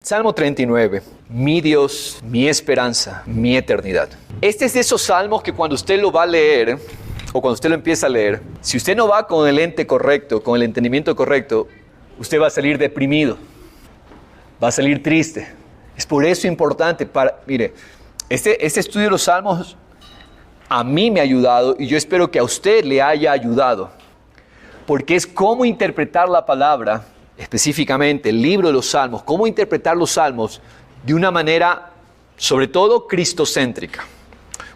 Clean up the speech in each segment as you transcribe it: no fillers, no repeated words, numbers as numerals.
Salmo 39. Mi Dios, mi esperanza, mi eternidad. Este es de esos salmos que cuando usted lo va a leer, o cuando usted lo empieza a leer, si usted no va con el lente correcto, con el entendimiento correcto, usted va a salir deprimido, va a salir triste. Es por eso importante, mire, este estudio de los salmos a mí me ha ayudado y yo espero que a usted le haya ayudado, porque es cómo interpretar la palabra, específicamente el libro de los salmos, cómo interpretar los salmos de una manera, sobre todo, cristocéntrica.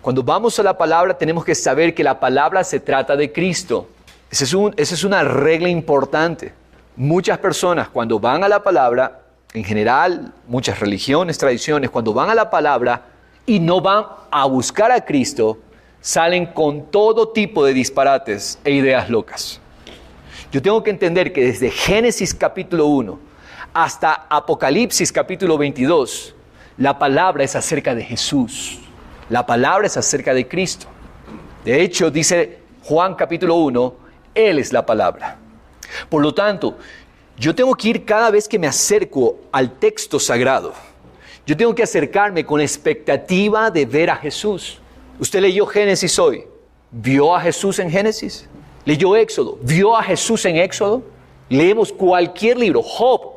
Cuando vamos a la palabra tenemos que saber que la palabra se trata de Cristo. Esa es una regla importante. Muchas personas cuando van a la palabra, en general, muchas religiones, tradiciones, cuando van a la palabra y no van a buscar a Cristo, salen con todo tipo de disparates e ideas locas. Yo tengo que entender que desde Génesis capítulo 1 hasta Apocalipsis capítulo 22, la palabra es acerca de Jesús. La palabra es acerca de Cristo. De hecho, dice Juan capítulo 1, Él es la palabra. Por lo tanto, yo tengo que ir cada vez que me acerco al texto sagrado. Yo tengo que acercarme con expectativa de ver a Jesús. Usted leyó Génesis hoy. ¿Vio a Jesús en Génesis? Leyó Éxodo, ¿vio a Jesús en Éxodo? Leemos cualquier libro,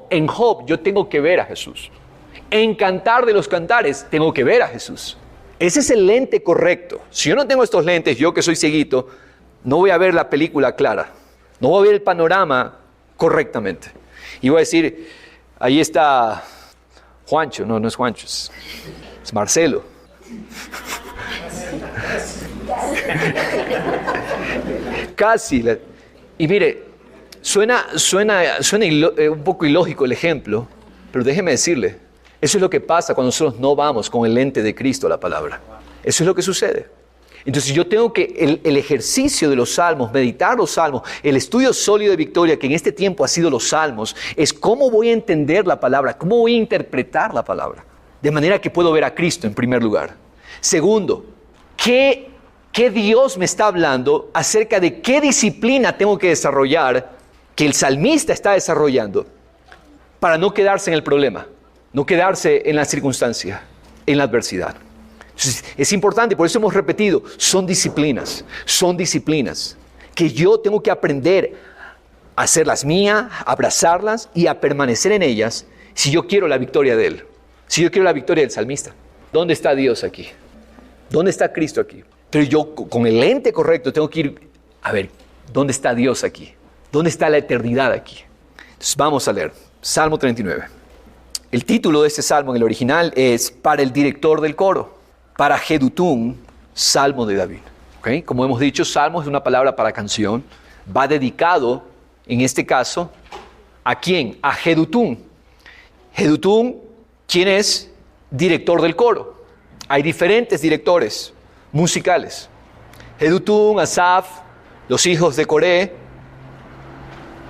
en Job yo tengo que ver a Jesús. En Cantar de los Cantares tengo que ver a Jesús. Ese es el lente correcto. Si yo no tengo estos lentes, yo que soy cieguito, no voy a ver la película clara, no voy a ver el panorama correctamente. Y voy a decir, ahí está Juancho, no es Juancho, es Marcelo. Casi. Y mire, suena un poco ilógico el ejemplo, pero déjeme decirle, eso es lo que pasa cuando nosotros no vamos con el lente de Cristo a la palabra. Eso es lo que sucede. Entonces yo tengo que, el ejercicio de los salmos, meditar los salmos, el estudio sólido de Victoria, que en este tiempo ha sido los salmos, es cómo voy a entender la palabra, cómo voy a interpretar la palabra, de manera que puedo ver a Cristo en primer lugar. Segundo, ¿qué Dios me está hablando acerca de qué disciplina tengo que desarrollar, que el salmista está desarrollando, para no quedarse en el problema, no quedarse en la circunstancia, en la adversidad? Entonces, es importante, por eso hemos repetido, son disciplinas que yo tengo que aprender a hacerlas mías, a abrazarlas y a permanecer en ellas si yo quiero la victoria de Él, si yo quiero la victoria del salmista. ¿Dónde está Dios aquí? ¿Dónde está Cristo aquí? Pero yo con el lente correcto tengo que ir a ver, ¿dónde está Dios aquí? ¿Dónde está la eternidad aquí? Entonces vamos a leer Salmo 39. El título de este salmo en el original es Para el director del coro, para Jedutún, Salmo de David. ¿Okay? Como hemos dicho, salmo es una palabra para canción. Va dedicado, en este caso, ¿a quién? A Jedutún. Jedutún, ¿quién es? Director del coro. Hay diferentes directores musicales. Jedutún, Asaf, los hijos de Coré,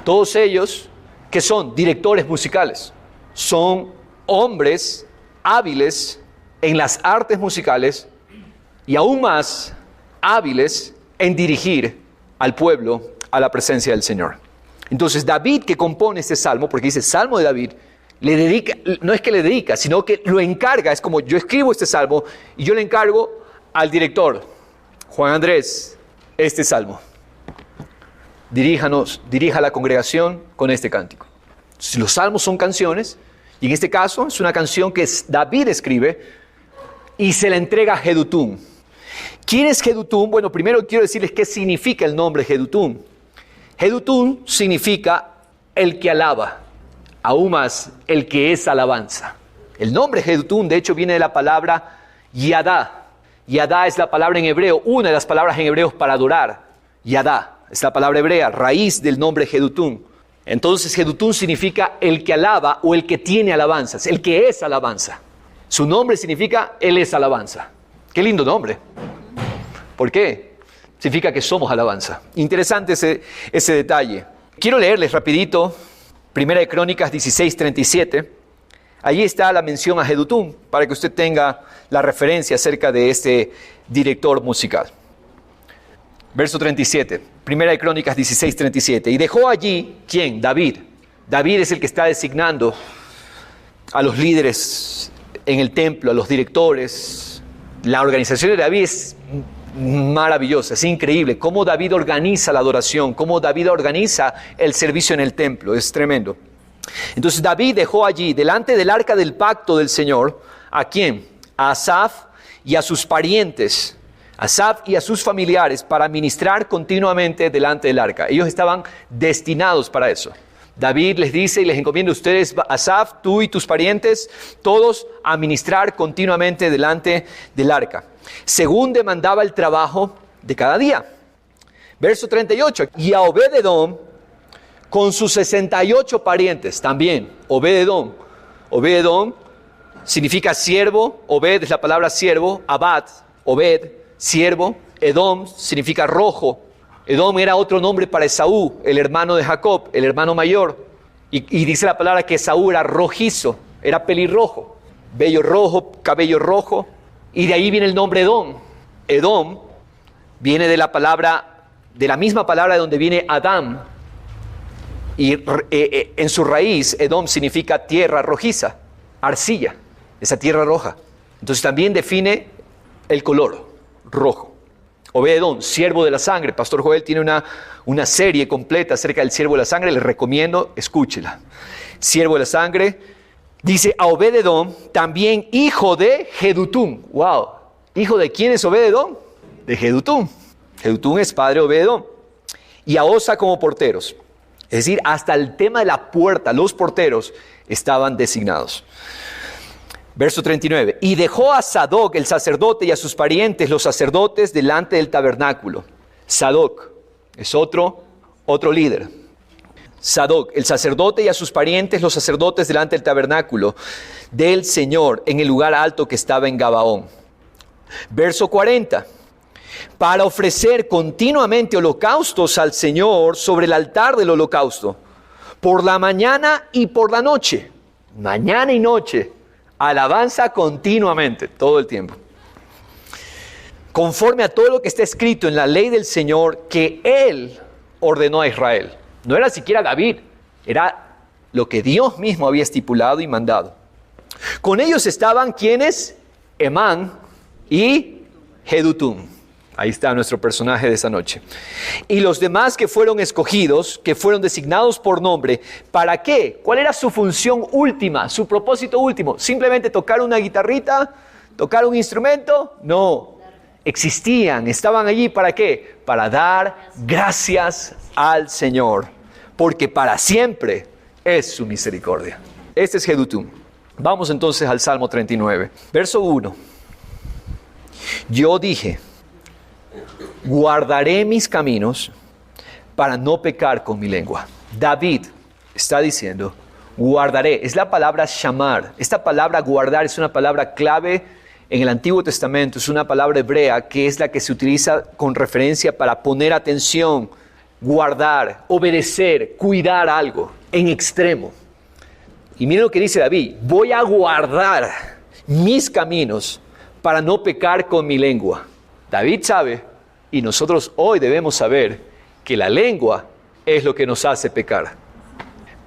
todos ellos que son directores musicales. Son hombres hábiles en las artes musicales y aún más hábiles en dirigir al pueblo a la presencia del Señor. Entonces David, que compone este salmo, porque dice Salmo de David, le dedica, no es que le dedica, sino que lo encarga. Es como yo escribo este salmo y yo le encargo al director, Juan Andrés, este salmo. Dirija a la congregación con este cántico. Si los salmos son canciones, y en este caso es una canción que David escribe y se la entrega a Jedutún. ¿Quién es Jedutún? Bueno, primero quiero decirles qué significa el nombre Jedutún. Jedutún significa el que alaba, aún más el que es alabanza. El nombre Jedutún, de hecho, viene de la palabra Yadá. Yadá es la palabra en hebreo, una de las palabras en hebreo para adorar. Yadá es la palabra hebrea, raíz del nombre Jedutún. Entonces Jedutún significa el que alaba o el que tiene alabanzas, el que es alabanza. Su nombre significa Él es alabanza. Qué lindo nombre. ¿Por qué? Significa que somos alabanza. Interesante ese detalle. Quiero leerles rapidito, 1 Crónicas 16:37. Allí está la mención a Jedutún, para que usted tenga la referencia acerca de este director musical. Verso 37, 1 Crónicas 16:37. Y dejó allí, ¿quién? David. David es el que está designando a los líderes en el templo, a los directores. La organización de David es maravillosa, es increíble. Cómo David organiza la adoración, cómo David organiza el servicio en el templo, es tremendo. Entonces David dejó allí, delante del arca del pacto del Señor, ¿a quién? A Asaf y a sus parientes, Asaf y a sus familiares, para ministrar continuamente delante del arca. Ellos estaban destinados para eso. David les dice y les encomienda a ustedes, Asaf, tú y tus parientes, todos a ministrar continuamente delante del arca, según demandaba el trabajo de cada día. Verso 38, y a Obed-edom, con sus 68 parientes también. Obed-edom. Obed-edom significa siervo. Obed es la palabra siervo. Abad, Obed, siervo. Edom significa rojo. Edom era otro nombre para Esaú, el hermano de Jacob, el hermano mayor. Y dice la palabra que Esaú era rojizo, era pelirrojo. Vello rojo, cabello rojo. Y de ahí viene el nombre Edom. Edom viene de la misma palabra de donde viene Adán. Y en su raíz, Edom significa tierra rojiza, arcilla, esa tierra roja. Entonces también define el color rojo. Obed-edom, siervo de la sangre. Pastor Joel tiene una serie completa acerca del siervo de la sangre, les recomiendo, escúchela. Siervo de la sangre, dice a Obed-edom, también hijo de Jedutum. Wow, ¿hijo de quién es Obed-edom? De Jedutum. Jedutum es padre de Obed-edom. Y a Osa como porteros. Es decir, hasta el tema de la puerta, los porteros estaban designados. Verso 39. Y dejó a Sadoc, el sacerdote, y a sus parientes, los sacerdotes, delante del tabernáculo. Sadoc es otro líder. Sadoc, el sacerdote, y a sus parientes, los sacerdotes, delante del tabernáculo del Señor, en el lugar alto que estaba en Gabaón. Verso 40. Para ofrecer continuamente holocaustos al Señor sobre el altar del holocausto, por la mañana y por la noche. Mañana y noche, alabanza continuamente, todo el tiempo. Conforme a todo lo que está escrito en la ley del Señor que Él ordenó a Israel. No era siquiera David, era lo que Dios mismo había estipulado y mandado. Con ellos estaban quienes, Emán y Jedutum. Ahí está nuestro personaje de esa noche. Y los demás que fueron escogidos, que fueron designados por nombre, ¿para qué? ¿Cuál era su función última, su propósito último? ¿Simplemente tocar una guitarrita? ¿Tocar un instrumento? No. Existían, estaban allí, ¿para qué? Para dar gracias al Señor, porque para siempre es su misericordia. Este es Jedutum. Vamos entonces al Salmo 39, verso 1. Yo dije, guardaré mis caminos para no pecar con mi lengua. David está diciendo, guardaré. Es la palabra shamar. Esta palabra guardar es una palabra clave en el Antiguo Testamento. Es una palabra hebrea que es la que se utiliza con referencia para poner atención, guardar, obedecer, cuidar algo en extremo. Y miren lo que dice David, voy a guardar mis caminos para no pecar con mi lengua. David sabe, y nosotros hoy debemos saber, que la lengua es lo que nos hace pecar.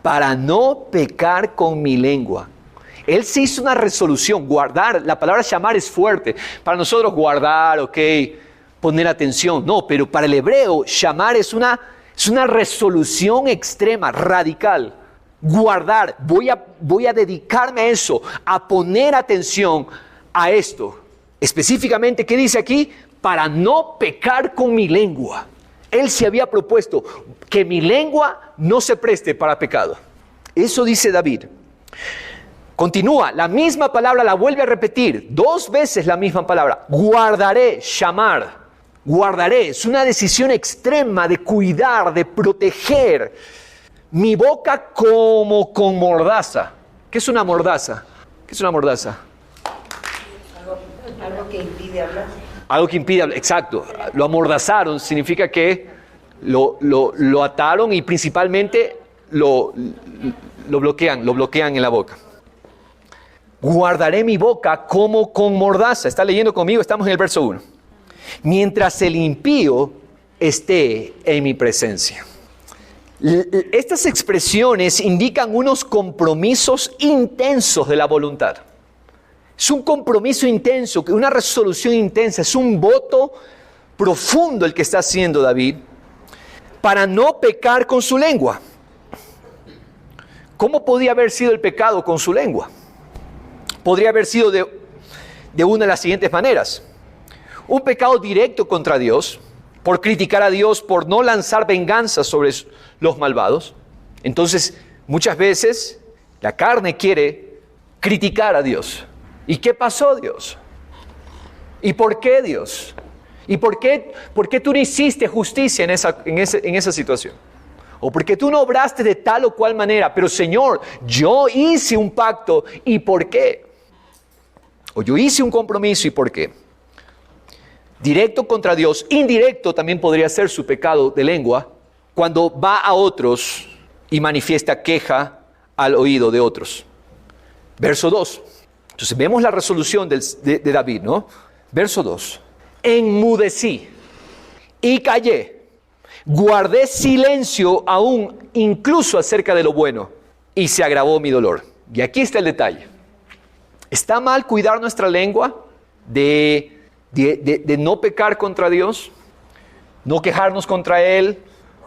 Para no pecar con mi lengua. Él se hizo una resolución, guardar. La palabra llamar es fuerte. Para nosotros guardar, ok, poner atención. No, pero para el hebreo, llamar es una resolución extrema, radical. Guardar, voy a dedicarme a eso, a poner atención a esto. Específicamente, ¿qué dice aquí? Para no pecar con mi lengua. Él se había propuesto que mi lengua no se preste para pecado. Eso dice David. Continúa, la misma palabra la vuelve a repetir, 2 veces la misma palabra. Guardaré, shamar, guardaré. Es una decisión extrema de cuidar, de proteger mi boca como con mordaza. ¿Qué es una mordaza? ¿Qué es una mordaza? Algo que impide hablar. Algo que impide hablar, exacto. Lo amordazaron, significa que lo ataron y principalmente lo bloquean en la boca. Guardaré mi boca como con mordaza. ¿Está leyendo conmigo? Estamos en el verso 1. Mientras el impío esté en mi presencia. Estas expresiones indican unos compromisos intensos de la voluntad. Es un compromiso intenso, una resolución intensa, es un voto profundo el que está haciendo David para no pecar con su lengua. ¿Cómo podía haber sido el pecado con su lengua? Podría haber sido de una de las siguientes maneras. Un pecado directo contra Dios, por criticar a Dios, por no lanzar venganza sobre los malvados. Entonces, muchas veces la carne quiere criticar a Dios. ¿Y qué pasó, Dios? ¿Y por qué, Dios? ¿Y por qué tú no hiciste justicia en esa situación? ¿O por qué tú no obraste de tal o cual manera? Pero, Señor, yo hice un pacto, ¿y por qué? O yo hice un compromiso, ¿y por qué? Directo contra Dios, indirecto también podría ser su pecado de lengua, cuando va a otros y manifiesta queja al oído de otros. Verso 2. Entonces vemos la resolución de David, ¿no? Verso 2. Enmudecí y callé, guardé silencio aún incluso acerca de lo bueno, y se agravó mi dolor. Y aquí está el detalle. ¿Está mal cuidar nuestra lengua de no pecar contra Dios, no quejarnos contra Él,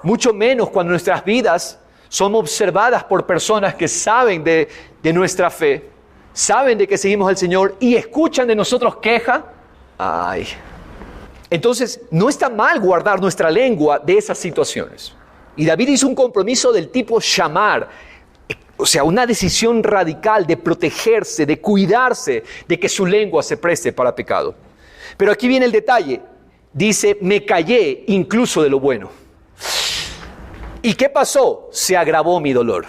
mucho menos cuando nuestras vidas son observadas por personas que saben de nuestra fe, saben de que seguimos al Señor y escuchan de nosotros queja? Ay. Entonces, no está mal guardar nuestra lengua de esas situaciones. Y David hizo un compromiso del tipo shamar, o sea, una decisión radical de protegerse, de cuidarse de que su lengua se preste para pecado. Pero aquí viene el detalle. Dice, me callé incluso de lo bueno. ¿Y qué pasó? Se agravó mi dolor.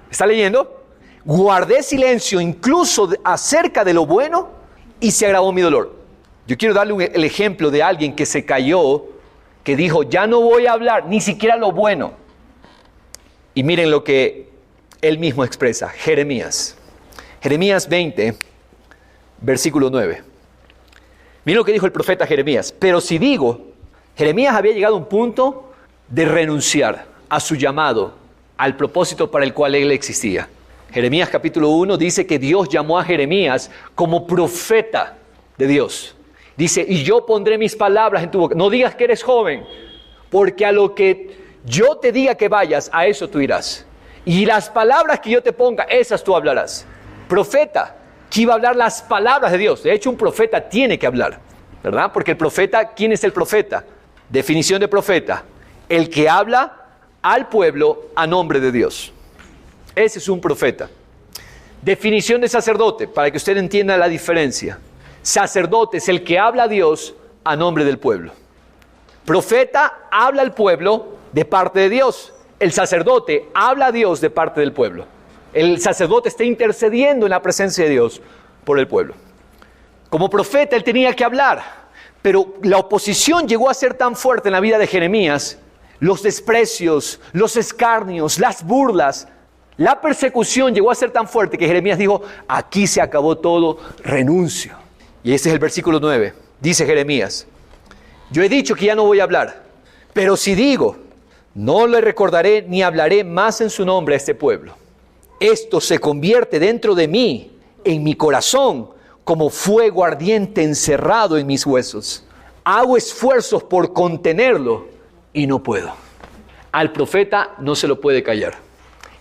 ¿Está leyendo? Guardé silencio incluso acerca de lo bueno y se agravó mi dolor. Yo quiero darle el ejemplo de alguien que se calló, que dijo, ya no voy a hablar ni siquiera lo bueno. Y miren lo que él mismo expresa. Jeremías 20, versículo 9. Miren lo que dijo el profeta Jeremías. Pero si digo, Jeremías había llegado a un punto de renunciar a su llamado, al propósito para el cual él existía. Jeremías capítulo 1 dice que Dios llamó a Jeremías como profeta de Dios. Dice, y yo pondré mis palabras en tu boca. No digas que eres joven, porque a lo que yo te diga que vayas, a eso tú irás. Y las palabras que yo te ponga, esas tú hablarás. Profeta, que iba a hablar las palabras de Dios. De hecho, un profeta tiene que hablar, ¿verdad? Porque el profeta, ¿quién es el profeta? Definición de profeta: el que habla al pueblo a nombre de Dios. Ese es un profeta. Definición de sacerdote, para que usted entienda la diferencia. Sacerdote es el que habla a Dios a nombre del pueblo. Profeta habla al pueblo de parte de Dios. El sacerdote habla a Dios de parte del pueblo. El sacerdote está intercediendo en la presencia de Dios por el pueblo. Como profeta él tenía que hablar, pero la oposición llegó a ser tan fuerte en la vida de Jeremías, los desprecios, los escarnios, las burlas, la persecución llegó a ser tan fuerte que Jeremías dijo, aquí se acabó todo, renuncio. Y ese es el versículo 9. Dice Jeremías, yo he dicho que ya no voy a hablar, pero si digo, no le recordaré ni hablaré más en su nombre a este pueblo. Esto se convierte dentro de mí, en mi corazón, como fuego ardiente encerrado en mis huesos. Hago esfuerzos por contenerlo y no puedo. Al profeta no se lo puede callar.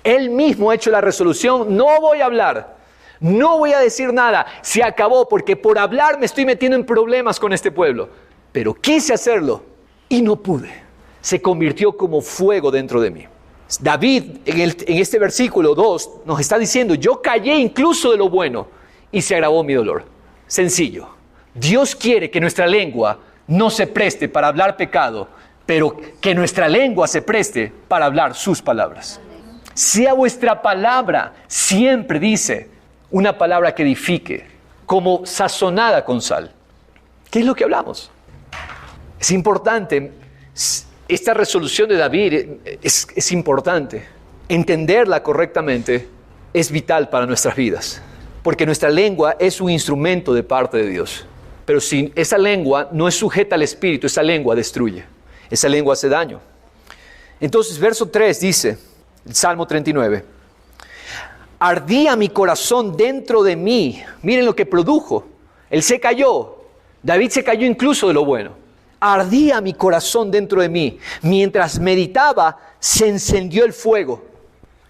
Él mismo ha hecho la resolución, no voy a hablar, no voy a decir nada, se acabó, porque por hablar me estoy metiendo en problemas con este pueblo. Pero quise hacerlo y no pude. Se convirtió como fuego dentro de mí. David en este versículo 2 nos está diciendo, yo callé incluso de lo bueno y se agravó mi dolor. Sencillo. Dios quiere que nuestra lengua no se preste para hablar pecado, pero que nuestra lengua se preste para hablar sus palabras. Sea vuestra palabra, siempre dice, una palabra que edifique, como sazonada con sal. ¿Qué es lo que hablamos? Es importante. Esta resolución de David es importante. Entenderla correctamente es vital para nuestras vidas, porque nuestra lengua es un instrumento de parte de Dios. Pero si esa lengua no es sujeta al Espíritu, esa lengua destruye, esa lengua hace daño. Entonces, verso 3 dice, el Salmo 39, ardía mi corazón dentro de mí. Miren lo que produjo. Él se cayó. David se cayó incluso de lo bueno. Ardía mi corazón dentro de mí. Mientras meditaba, se encendió el fuego.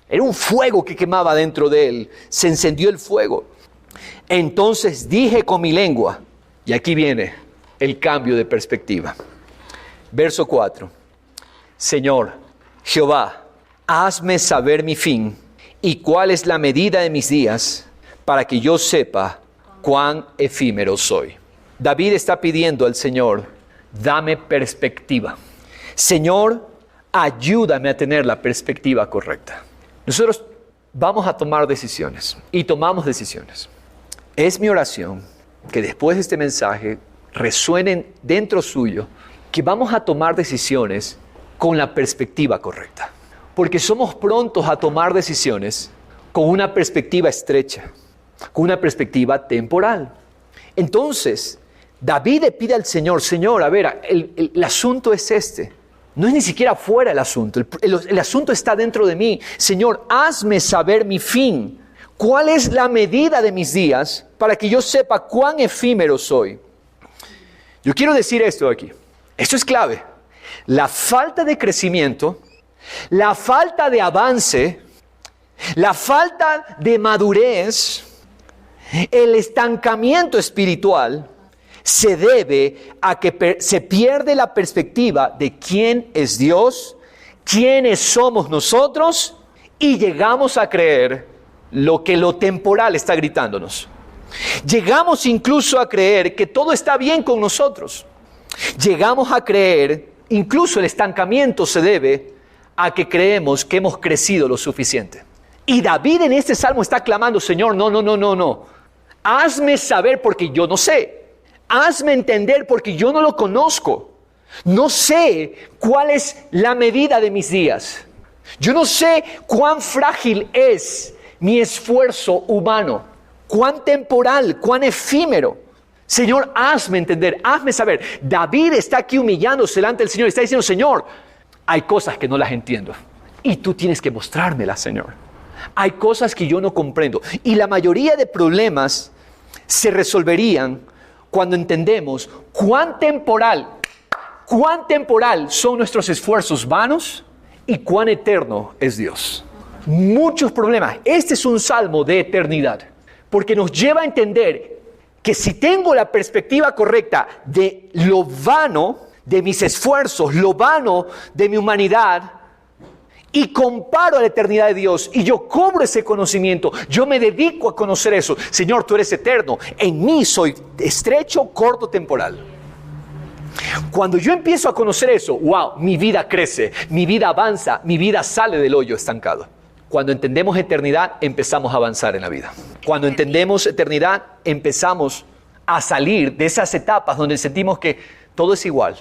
Era un fuego que quemaba dentro de él. Se encendió el fuego. Entonces dije con mi lengua, y aquí viene el cambio de perspectiva. Verso 4. Señor, Jehová, hazme saber mi fin y cuál es la medida de mis días, para que yo sepa cuán efímero soy. David está pidiendo al Señor, dame perspectiva. Señor, ayúdame a tener la perspectiva correcta. Nosotros vamos a tomar decisiones y tomamos decisiones. Es mi oración que después de este mensaje resuenen dentro suyo que vamos a tomar decisiones con la perspectiva correcta. Porque somos prontos a tomar decisiones con una perspectiva estrecha, con una perspectiva temporal. Entonces, David le pide al Señor, Señor, a ver, el asunto es este. No es ni siquiera fuera el asunto. El asunto está dentro de mí. Señor, hazme saber mi fin. ¿Cuál es la medida de mis días para que yo sepa cuán efímero soy? Yo quiero decir esto aquí. Esto es clave. La falta de crecimiento, la falta de avance, la falta de madurez, el estancamiento espiritual se debe a que se pierde la perspectiva de quién es Dios, quiénes somos nosotros y llegamos a creer lo que lo temporal está gritándonos. Llegamos incluso a creer que todo está bien con nosotros. Llegamos a creer, incluso el estancamiento se debe a que creemos que hemos crecido lo suficiente. Y David en este salmo está clamando, Señor, no. Hazme saber porque yo no sé. Hazme entender porque yo no lo conozco. No sé cuál es la medida de mis días. Yo no sé cuán frágil es mi esfuerzo humano. Cuán temporal, cuán efímero. Señor, hazme entender, hazme saber. David está aquí humillándose delante del Señor y está diciendo, Señor, hay cosas que no las entiendo. Y tú tienes que mostrármelas, Señor. Hay cosas que yo no comprendo. Y la mayoría de problemas se resolverían cuando entendemos cuán temporal son nuestros esfuerzos vanos y cuán eterno es Dios. Muchos problemas. Este es un salmo de eternidad, porque nos lleva a entender que si tengo la perspectiva correcta de lo vano de mis esfuerzos, lo vano de mi humanidad, y comparo a la eternidad de Dios, y yo cobro ese conocimiento, yo me dedico a conocer eso. Señor, tú eres eterno, en mí soy estrecho, corto, temporal. Cuando yo empiezo a conocer eso, wow, mi vida crece, mi vida avanza, mi vida sale del hoyo estancado. Cuando entendemos eternidad, empezamos a avanzar en la vida. Cuando entendemos eternidad, empezamos a salir de esas etapas donde sentimos que todo es igual,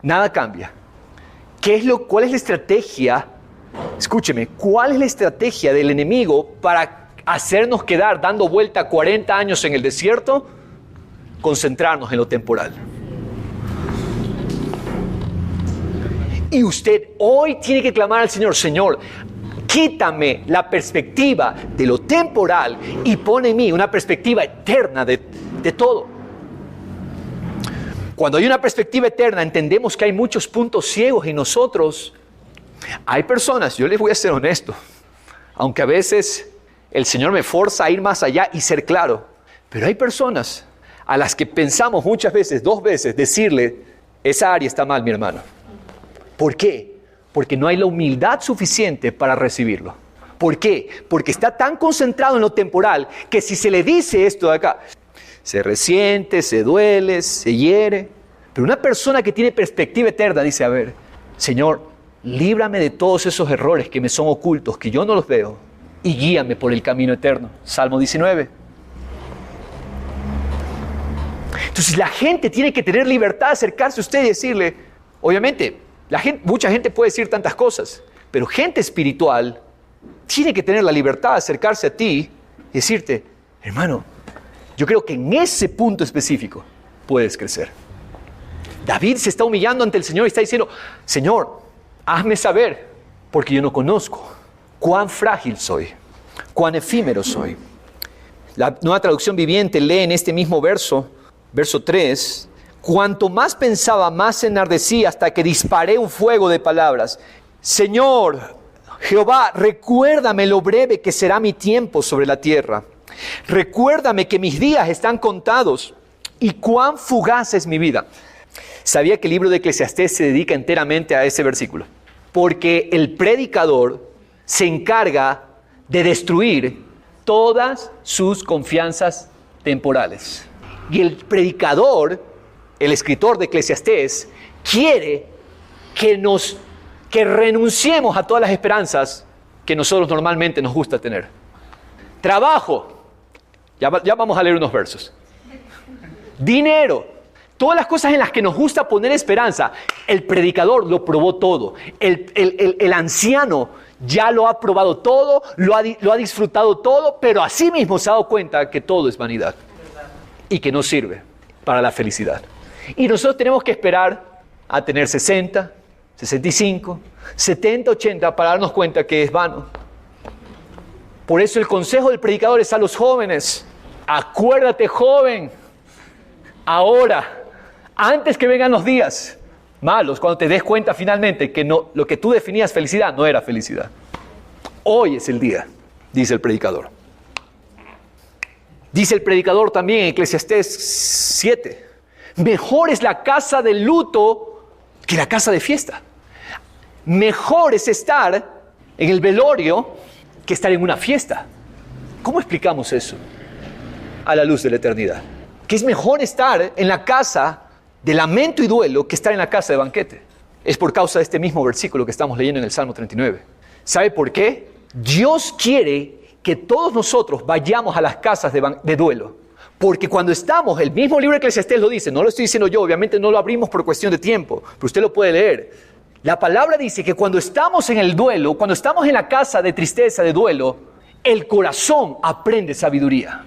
nada cambia. ¿Cuál es la estrategia? Escúcheme, ¿cuál es la estrategia del enemigo para hacernos quedar dando vuelta 40 años en el desierto? Concentrarnos en lo temporal. Y usted hoy tiene que clamar al Señor, Señor, quítame la perspectiva de lo temporal y pone en mí una perspectiva eterna de todo. Cuando hay una perspectiva eterna, entendemos que hay muchos puntos ciegos en nosotros. Hay personas, yo les voy a ser honesto, aunque a veces el Señor me forza a ir más allá y ser claro, pero hay personas a las que pensamos muchas veces, 2 veces, decirle, esa área está mal, mi hermano. ¿Por qué? Porque no hay la humildad suficiente para recibirlo. ¿Por qué? Porque está tan concentrado en lo temporal que si se le dice esto de acá, se resiente, se duele, se hiere. Pero una persona que tiene perspectiva eterna dice, a ver, Señor, líbrame de todos esos errores que me son ocultos, que yo no los veo, y guíame por el camino eterno. Salmo 19. Entonces la gente tiene que tener libertad de acercarse a usted y decirle, obviamente, mucha gente puede decir tantas cosas, pero gente espiritual tiene que tener la libertad de acercarse a ti y decirte, hermano, yo creo que en ese punto específico puedes crecer. David se está humillando ante el Señor y está diciendo, Señor, hazme saber. porque yo no conozco cuán frágil soy, cuán efímero soy. La Nueva Traducción Viviente lee en este mismo verso 3, cuanto más pensaba, más se enardecía hasta que disparé un fuego de palabras. Señor, Jehová, recuérdame lo breve que será mi tiempo sobre la tierra. Recuérdame que mis días están contados y cuán fugaz es mi vida. ¿Sabía que el libro de Eclesiastés se dedica enteramente a ese versículo? Porque el predicador se encarga de destruir todas sus confianzas temporales. Y el predicador, el escritor de Eclesiastés, quiere que renunciemos a todas las esperanzas que nosotros normalmente nos gusta tener. Trabajo, ya vamos a leer unos versos. Dinero, todas las cosas en las que nos gusta poner esperanza. El predicador lo probó todo. El anciano ya lo ha probado todo, lo ha disfrutado todo, pero así mismo se ha dado cuenta que todo es vanidad y que no sirve para la felicidad. Y nosotros tenemos que esperar a tener 60, 65, 70, 80 para darnos cuenta que es vano. Por eso el consejo del predicador es a los jóvenes. Acuérdate, joven, ahora, antes que vengan los días malos, cuando te des cuenta finalmente que no, lo que tú definías felicidad no era felicidad. Hoy es el día, dice el predicador. Dice el predicador también en Eclesiastés 7, mejor es la casa de luto que la casa de fiesta. Mejor es estar en el velorio que estar en una fiesta. ¿Cómo explicamos eso a la luz de la eternidad? Que es mejor estar en la casa de lamento y duelo que estar en la casa de banquete. Es por causa de este mismo versículo que estamos leyendo en el Salmo 39. ¿Sabe por qué? Dios quiere que todos nosotros vayamos a las casas de duelo. Porque cuando estamos, el mismo libro de Eclesiastés lo dice, no lo estoy diciendo yo, obviamente no lo abrimos por cuestión de tiempo, pero usted lo puede leer. La palabra dice que cuando estamos en el duelo, cuando estamos en la casa de tristeza, de duelo, el corazón aprende sabiduría.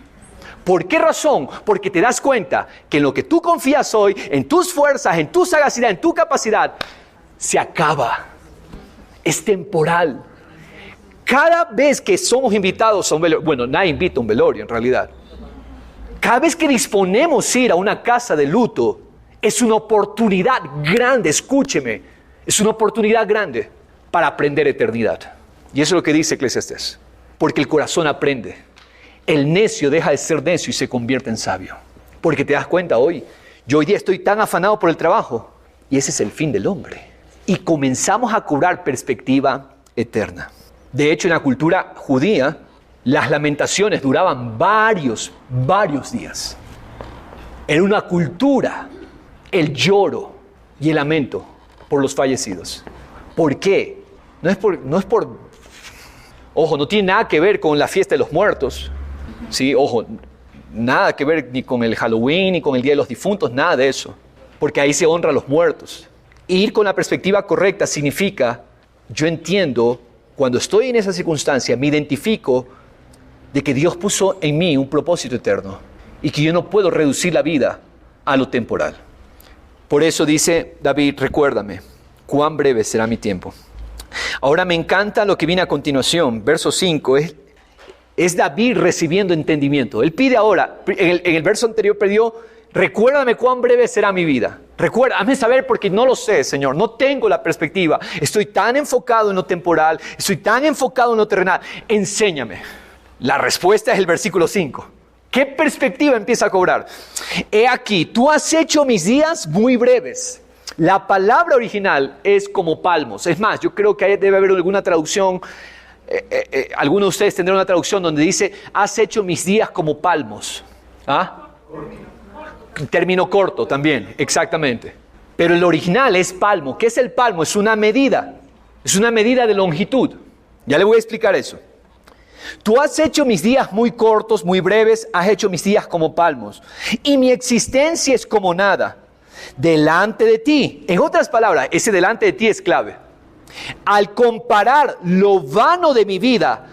¿Por qué razón? Porque te das cuenta que en lo que tú confías hoy, en tus fuerzas, en tu sagacidad, en tu capacidad, se acaba. Es temporal. Cada vez que somos invitados a un velorio, bueno, nadie invita a un velorio en realidad. Cada vez que disponemos ir a una casa de luto, es una oportunidad grande, escúcheme, es una oportunidad grande para aprender eternidad. Y eso es lo que dice Eclesiastés. Porque el corazón aprende. El necio deja de ser necio y se convierte en sabio. Porque te das cuenta hoy, yo hoy día estoy tan afanado por el trabajo y ese es el fin del hombre. Y comenzamos a cobrar perspectiva eterna. De hecho, en la cultura judía, las lamentaciones duraban varios días. En una cultura, el lloro y el lamento por los fallecidos. ¿Por qué? No es por... Ojo, no tiene nada que ver con la fiesta de los muertos. Sí, ojo, nada que ver ni con el Halloween, ni con el Día de los Difuntos, nada de eso. Porque ahí se honra a los muertos. Ir con la perspectiva correcta significa, yo entiendo, cuando estoy en esa circunstancia, me identifico de que Dios puso en mí un propósito eterno y que yo no puedo reducir la vida a lo temporal. Por eso dice David, recuérdame, cuán breve será mi tiempo. Ahora me encanta lo que viene a continuación, verso 5, es David recibiendo entendimiento. Él pide ahora, en el verso anterior pidió, recuérdame cuán breve será mi vida. Hazme saber porque no lo sé, Señor, no tengo la perspectiva. Estoy tan enfocado en lo temporal, estoy tan enfocado en lo terrenal. Enséñame. La respuesta es el versículo 5. ¿Qué perspectiva empieza a cobrar? He aquí, tú has hecho mis días muy breves. La palabra original es como palmos. Es más, yo creo que debe haber alguna traducción, algunos de ustedes tendrán una traducción donde dice, has hecho mis días como palmos. ¿Ah? Término corto también, exactamente. Pero el original es palmo. ¿Qué es el palmo? Es una medida de longitud. Ya le voy a explicar eso. Tú has hecho mis días muy cortos, muy breves, has hecho mis días como palmos. Y mi existencia es como nada delante de ti. En otras palabras, ese delante de ti es clave. Al comparar lo vano de mi vida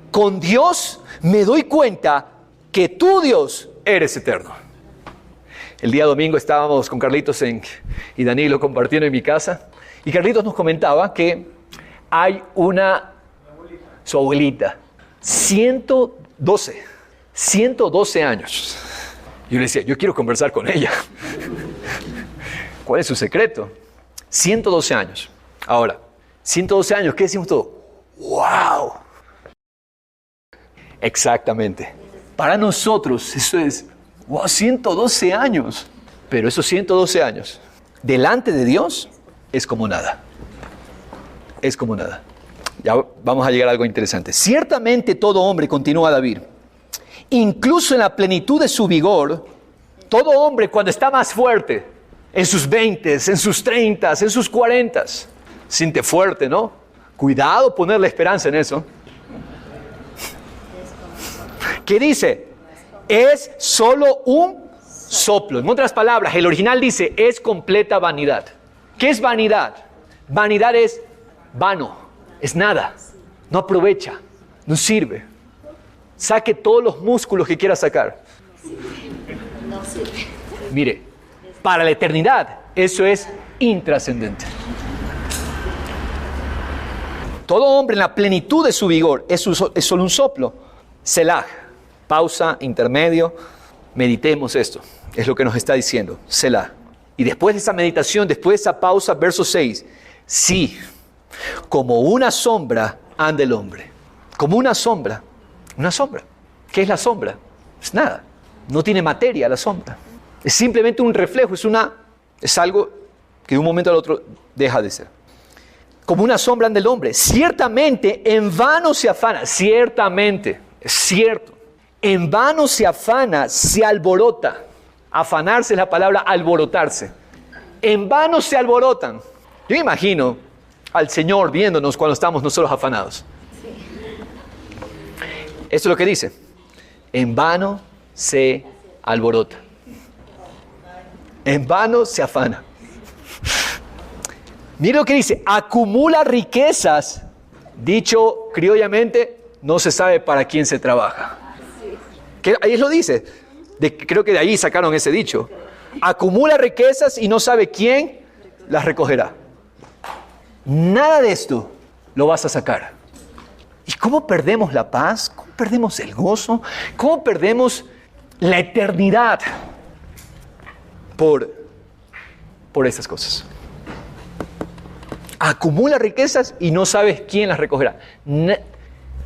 con Dios, me doy cuenta que tú, Dios, eres eterno. El día domingo estábamos con Carlitos y Danilo compartiendo en mi casa, y Carlitos nos comentaba que hay su abuelita, 112 años. Yo le decía, yo quiero conversar con ella. ¿Cuál es su secreto? 112 años. Ahora, 112 años, ¿qué decimos todos? ¡Wow! Exactamente. Para nosotros eso es, wow, 112 años. Pero esos 112 años, delante de Dios, es como nada. Es como nada. Ya vamos a llegar a algo interesante. Ciertamente todo hombre, continúa David, incluso en la plenitud de su vigor, todo hombre cuando está más fuerte, en sus 20s, en sus 30s, en sus 40s, siente fuerte, ¿no? Cuidado ponerle esperanza en eso. ¿Qué dice? Es solo un soplo. En otras palabras, el original dice, es completa vanidad. ¿Qué es vanidad? Vanidad es vano, es nada, no aprovecha, no sirve. Saque todos los músculos que quiera sacar. No sirve. Mire, para la eternidad, eso es intrascendente. Todo hombre en la plenitud de su vigor es solo un soplo. Selah, pausa, intermedio, meditemos esto. Es lo que nos está diciendo, Selah. Y después de esa meditación, después de esa pausa, verso 6. Sí, como una sombra anda el hombre. Como una sombra. Una sombra. ¿Qué es la sombra? Es nada. No tiene materia la sombra. Es simplemente un reflejo, es algo que de un momento al otro deja de ser. Como una sombra anda el hombre. Ciertamente en vano se afana. Ciertamente, es cierto. En vano se afana, se alborota. Afanarse es la palabra alborotarse. En vano se alborotan. Yo imagino al Señor viéndonos cuando estamos nosotros afanados. Esto es lo que dice. En vano se alborota. En vano se afana. Mira lo que dice. Acumula riquezas. Dicho criollamente, no se sabe para quién se trabaja. Ahí lo dice. Creo que de ahí sacaron ese dicho. Acumula riquezas y no sabe quién las recogerá. Nada de esto lo vas a sacar. ¿Y cómo perdemos la paz? ¿Cómo perdemos el gozo? ¿Cómo perdemos la eternidad? Por estas cosas. Acumula riquezas y no sabes quién las recogerá.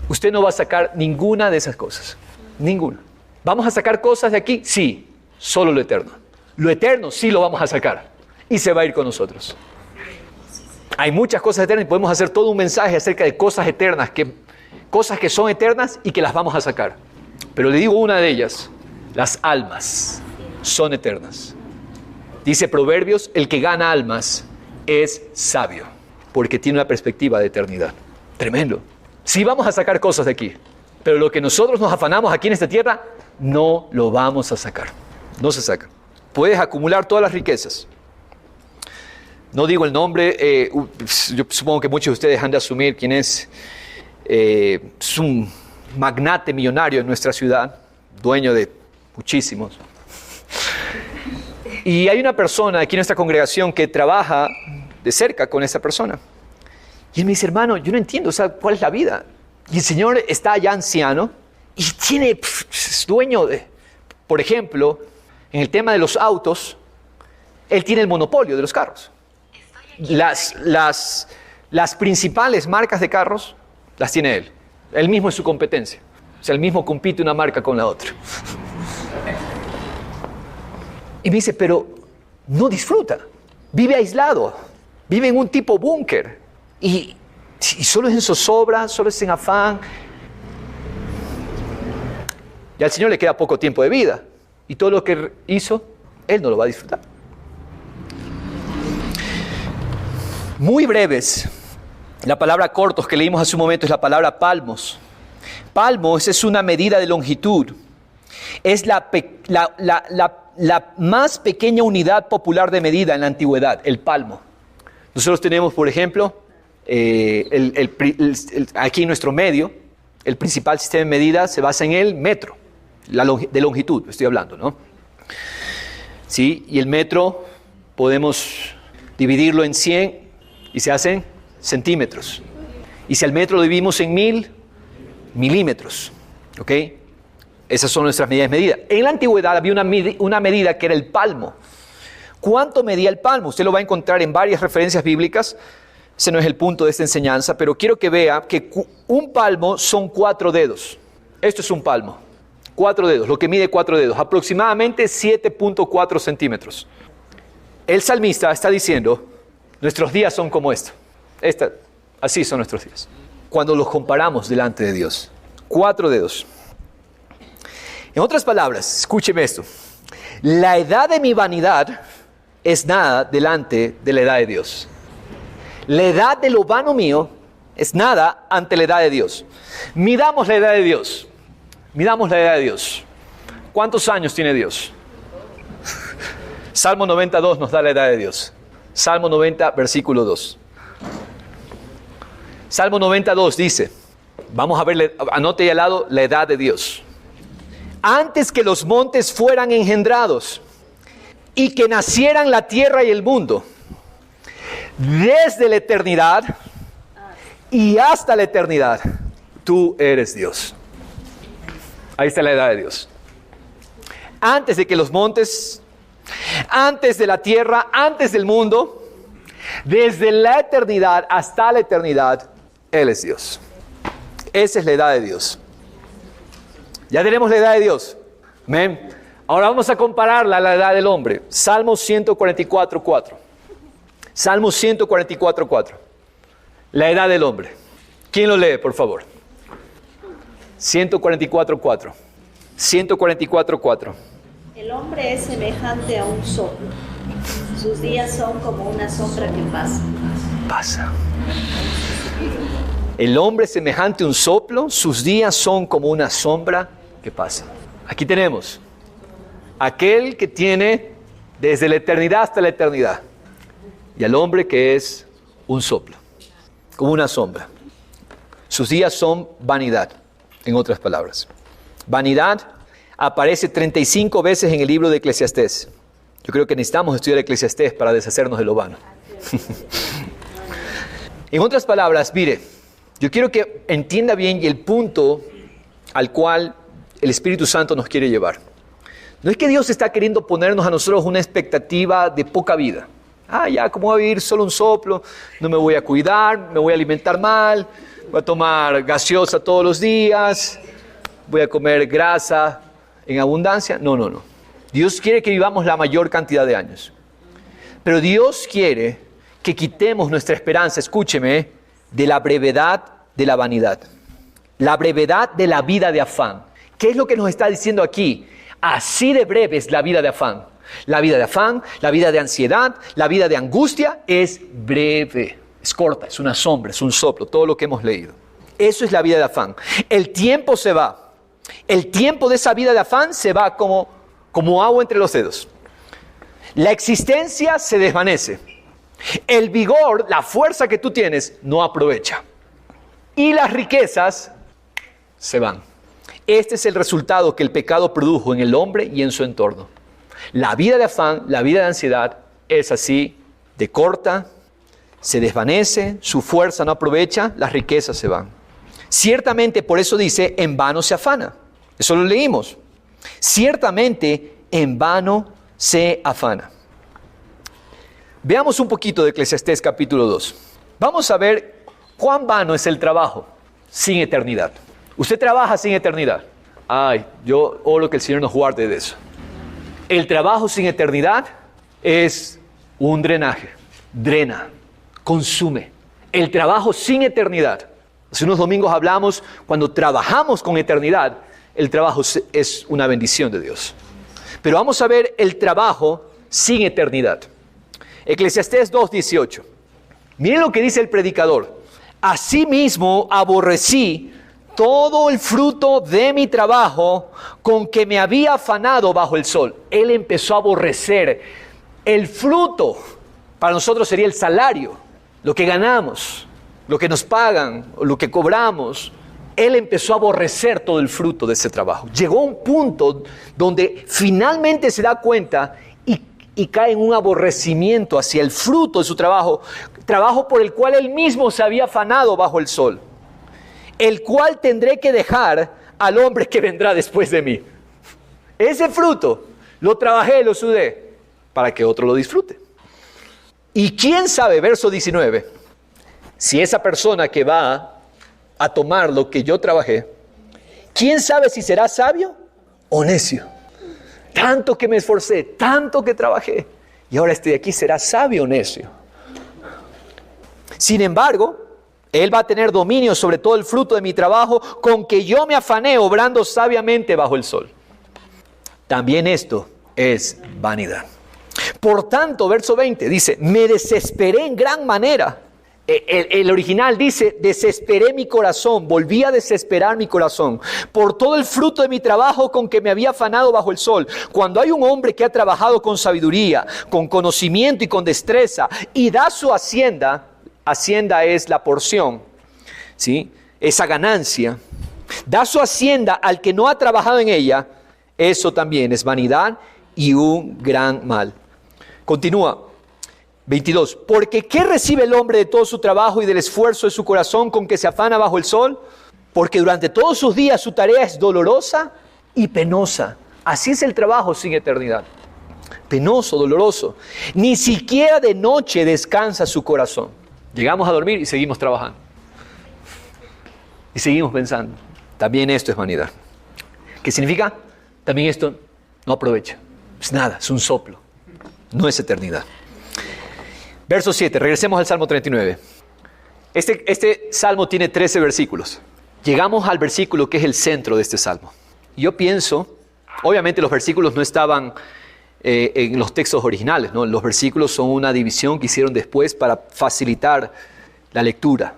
Usted no va a sacar ninguna de esas cosas. Ninguna. ¿Vamos a sacar cosas de aquí? Sí, solo lo eterno. Lo eterno sí lo vamos a sacar y se va a ir con nosotros. Hay muchas cosas eternas y podemos hacer todo un mensaje acerca de cosas eternas, cosas que son eternas y que las vamos a sacar. Pero le digo una de ellas, las almas son eternas. Dice Proverbios, el que gana almas es sabio, porque tiene una perspectiva de eternidad. Tremendo. Sí vamos a sacar cosas de aquí, pero lo que nosotros nos afanamos aquí en esta tierra, no lo vamos a sacar. No se saca. Puedes acumular todas las riquezas. No digo el nombre, yo supongo que muchos de ustedes han de asumir quién es. Es un magnate millonario en nuestra ciudad, dueño de muchísimos. Y hay una persona aquí en nuestra congregación que trabaja de cerca con esa persona. Y él me dice, hermano, yo no entiendo, ¿cuál es la vida? Y el señor está ya anciano y es dueño de, por ejemplo, en el tema de los autos, él tiene el monopolio de los carros. Las principales marcas de carros las tiene él. Él mismo es su competencia. O sea, él mismo compite una marca con la otra. Y me dice, pero no disfruta. Vive aislado. Vive en un tipo búnker. Y solo es en zozobra, solo es en afán. Y al Señor le queda poco tiempo de vida. Y todo lo que hizo, Él no lo va a disfrutar. Muy breves. La palabra cortos que leímos hace un momento es la palabra palmos. Palmos es una medida de longitud. Es la más pequeña unidad popular de medida en la antigüedad, el palmo. Nosotros tenemos, por ejemplo, aquí en nuestro medio, el principal sistema de medida se basa en el metro, de longitud, estoy hablando, ¿no? ¿Sí? Y el metro podemos dividirlo en 100 y se hacen centímetros. Y si al metro lo dividimos en 1000, milímetros. ¿Ok? Esas son nuestras medidas de medida. En la antigüedad había una medida que era el palmo. ¿Cuánto medía el palmo? Usted lo va a encontrar en varias referencias bíblicas. Ese no es el punto de esta enseñanza, pero quiero que vea que un palmo son 4 dedos. Esto es un palmo. 4 dedos, lo que mide 4 dedos, aproximadamente 7.4 centímetros. El salmista está diciendo, nuestros días son como esto. Así son nuestros días. Cuando los comparamos delante de Dios. 4 dedos. En otras palabras, escúcheme esto. La edad de mi vanidad es nada delante de la edad de Dios. La edad de lo vano mío es nada ante la edad de Dios. Midamos la edad de Dios. Midamos la edad de Dios. ¿Cuántos años tiene Dios? Salmo 92 nos da la edad de Dios. Salmo 90, versículo 2. Salmo 92 dice, vamos a verle, anote ahí al lado la edad de Dios. Antes que los montes fueran engendrados y que nacieran la tierra y el mundo, desde la eternidad y hasta la eternidad, tú eres Dios. Ahí está la edad de Dios. Antes de que los montes, antes de la tierra, antes del mundo, desde la eternidad hasta la eternidad, Él es Dios. Esa es la edad de Dios. Ya tenemos la edad de Dios. Amén. Ahora vamos a compararla a la edad del hombre. Salmo 144:4. Salmo 144:4. La edad del hombre. ¿Quién lo lee, por favor? 144:4. 144:4. El hombre es semejante a un soplo. Sus días son como una sombra que pasa. El hombre es semejante a un soplo, sus días son como una sombra que pasa. Aquí tenemos aquel que tiene desde la eternidad hasta la eternidad, y al hombre que es un soplo, como una sombra. Sus días son vanidad, en otras palabras. Vanidad aparece 35 veces en el libro de Eclesiastés. Yo creo que necesitamos estudiar Eclesiastés para deshacernos de lo vano. En otras palabras, mire, yo quiero que entienda bien el punto al cual el Espíritu Santo nos quiere llevar. No es que Dios está queriendo ponernos a nosotros una expectativa de poca vida. Ya, ¿cómo voy a vivir solo un soplo? No me voy a cuidar, me voy a alimentar mal, voy a tomar gaseosa todos los días, voy a comer grasa en abundancia. No. Dios quiere que vivamos la mayor cantidad de años. Pero Dios quiere que quitemos nuestra esperanza, escúcheme, de la brevedad de la vanidad. La brevedad de la vida de afán. ¿Qué es lo que nos está diciendo aquí? Así de breve es la vida de afán. La vida de afán, la vida de ansiedad, la vida de angustia es breve. Es corta, es una sombra, es un soplo, todo lo que hemos leído. Eso es la vida de afán. El tiempo se va. El tiempo de esa vida de afán se va como agua entre los dedos. La existencia se desvanece. El vigor, la fuerza que tú tienes, no aprovecha. Y las riquezas se van. Este es el resultado que el pecado produjo en el hombre y en su entorno. La vida de afán, la vida de ansiedad es así, de corta, se desvanece, su fuerza no aprovecha, las riquezas se van. Ciertamente, por eso dice, en vano se afana. Eso lo leímos. Ciertamente, en vano se afana. Veamos un poquito de Eclesiastés capítulo 2. Vamos a ver cuán vano es el trabajo sin eternidad. Usted trabaja sin eternidad. Yo oro que el Señor nos guarde de eso. El trabajo sin eternidad es un drenaje. Drena, consume. El trabajo sin eternidad. Hace unos domingos hablamos, cuando trabajamos con eternidad, el trabajo es una bendición de Dios. Pero vamos a ver el trabajo sin eternidad. Eclesiastés 2:18. Miren lo que dice el predicador. Asimismo aborrecí todo el fruto de mi trabajo con que me había afanado bajo el sol. Él empezó a aborrecer el fruto. Para nosotros sería el salario, lo que ganamos, lo que nos pagan, o lo que cobramos. Él empezó a aborrecer todo el fruto de ese trabajo. Llegó a un punto donde finalmente se da cuenta y cae en un aborrecimiento hacia el fruto de su trabajo, trabajo por el cual él mismo se había afanado bajo el sol. el cual tendré que dejar al hombre que vendrá después de mí. Ese fruto lo trabajé, lo sudé, para que otro lo disfrute. Y quién sabe, verso 19, si esa persona que va a tomar lo que yo trabajé, quién sabe si será sabio o necio. Tanto que me esforcé, tanto que trabajé, y ahora estoy aquí, ¿será sabio o necio? Sin embargo, él va a tener dominio sobre todo el fruto de mi trabajo, con que yo me afané obrando sabiamente bajo el sol. También esto es vanidad. Por tanto, verso 20 dice, me desesperé en gran manera. El original dice, desesperé mi corazón, volví a desesperar mi corazón por todo el fruto de mi trabajo con que me había afanado bajo el sol. Cuando hay un hombre que ha trabajado con sabiduría, con conocimiento y con destreza, y da su hacienda es la porción, ¿sí? Esa ganancia, da su hacienda al que no ha trabajado en ella, eso también es vanidad y un gran mal. Continúa. 22. Porque ¿qué recibe el hombre de todo su trabajo y del esfuerzo de su corazón con que se afana bajo el sol? Porque durante todos sus días su tarea es dolorosa y penosa. Así es el trabajo sin eternidad. Penoso, doloroso. Ni siquiera de noche descansa su corazón. Llegamos a dormir y seguimos trabajando. Y seguimos pensando. También esto es vanidad. ¿Qué significa? También esto no aprovecha. Es nada, es un soplo. No es eternidad. Verso 7, regresemos al Salmo 39. Este Salmo tiene 13 versículos. Llegamos al versículo que es el centro de este Salmo. Yo pienso, obviamente los versículos no estaban en los textos originales, ¿no? Los versículos son una división que hicieron después para facilitar la lectura.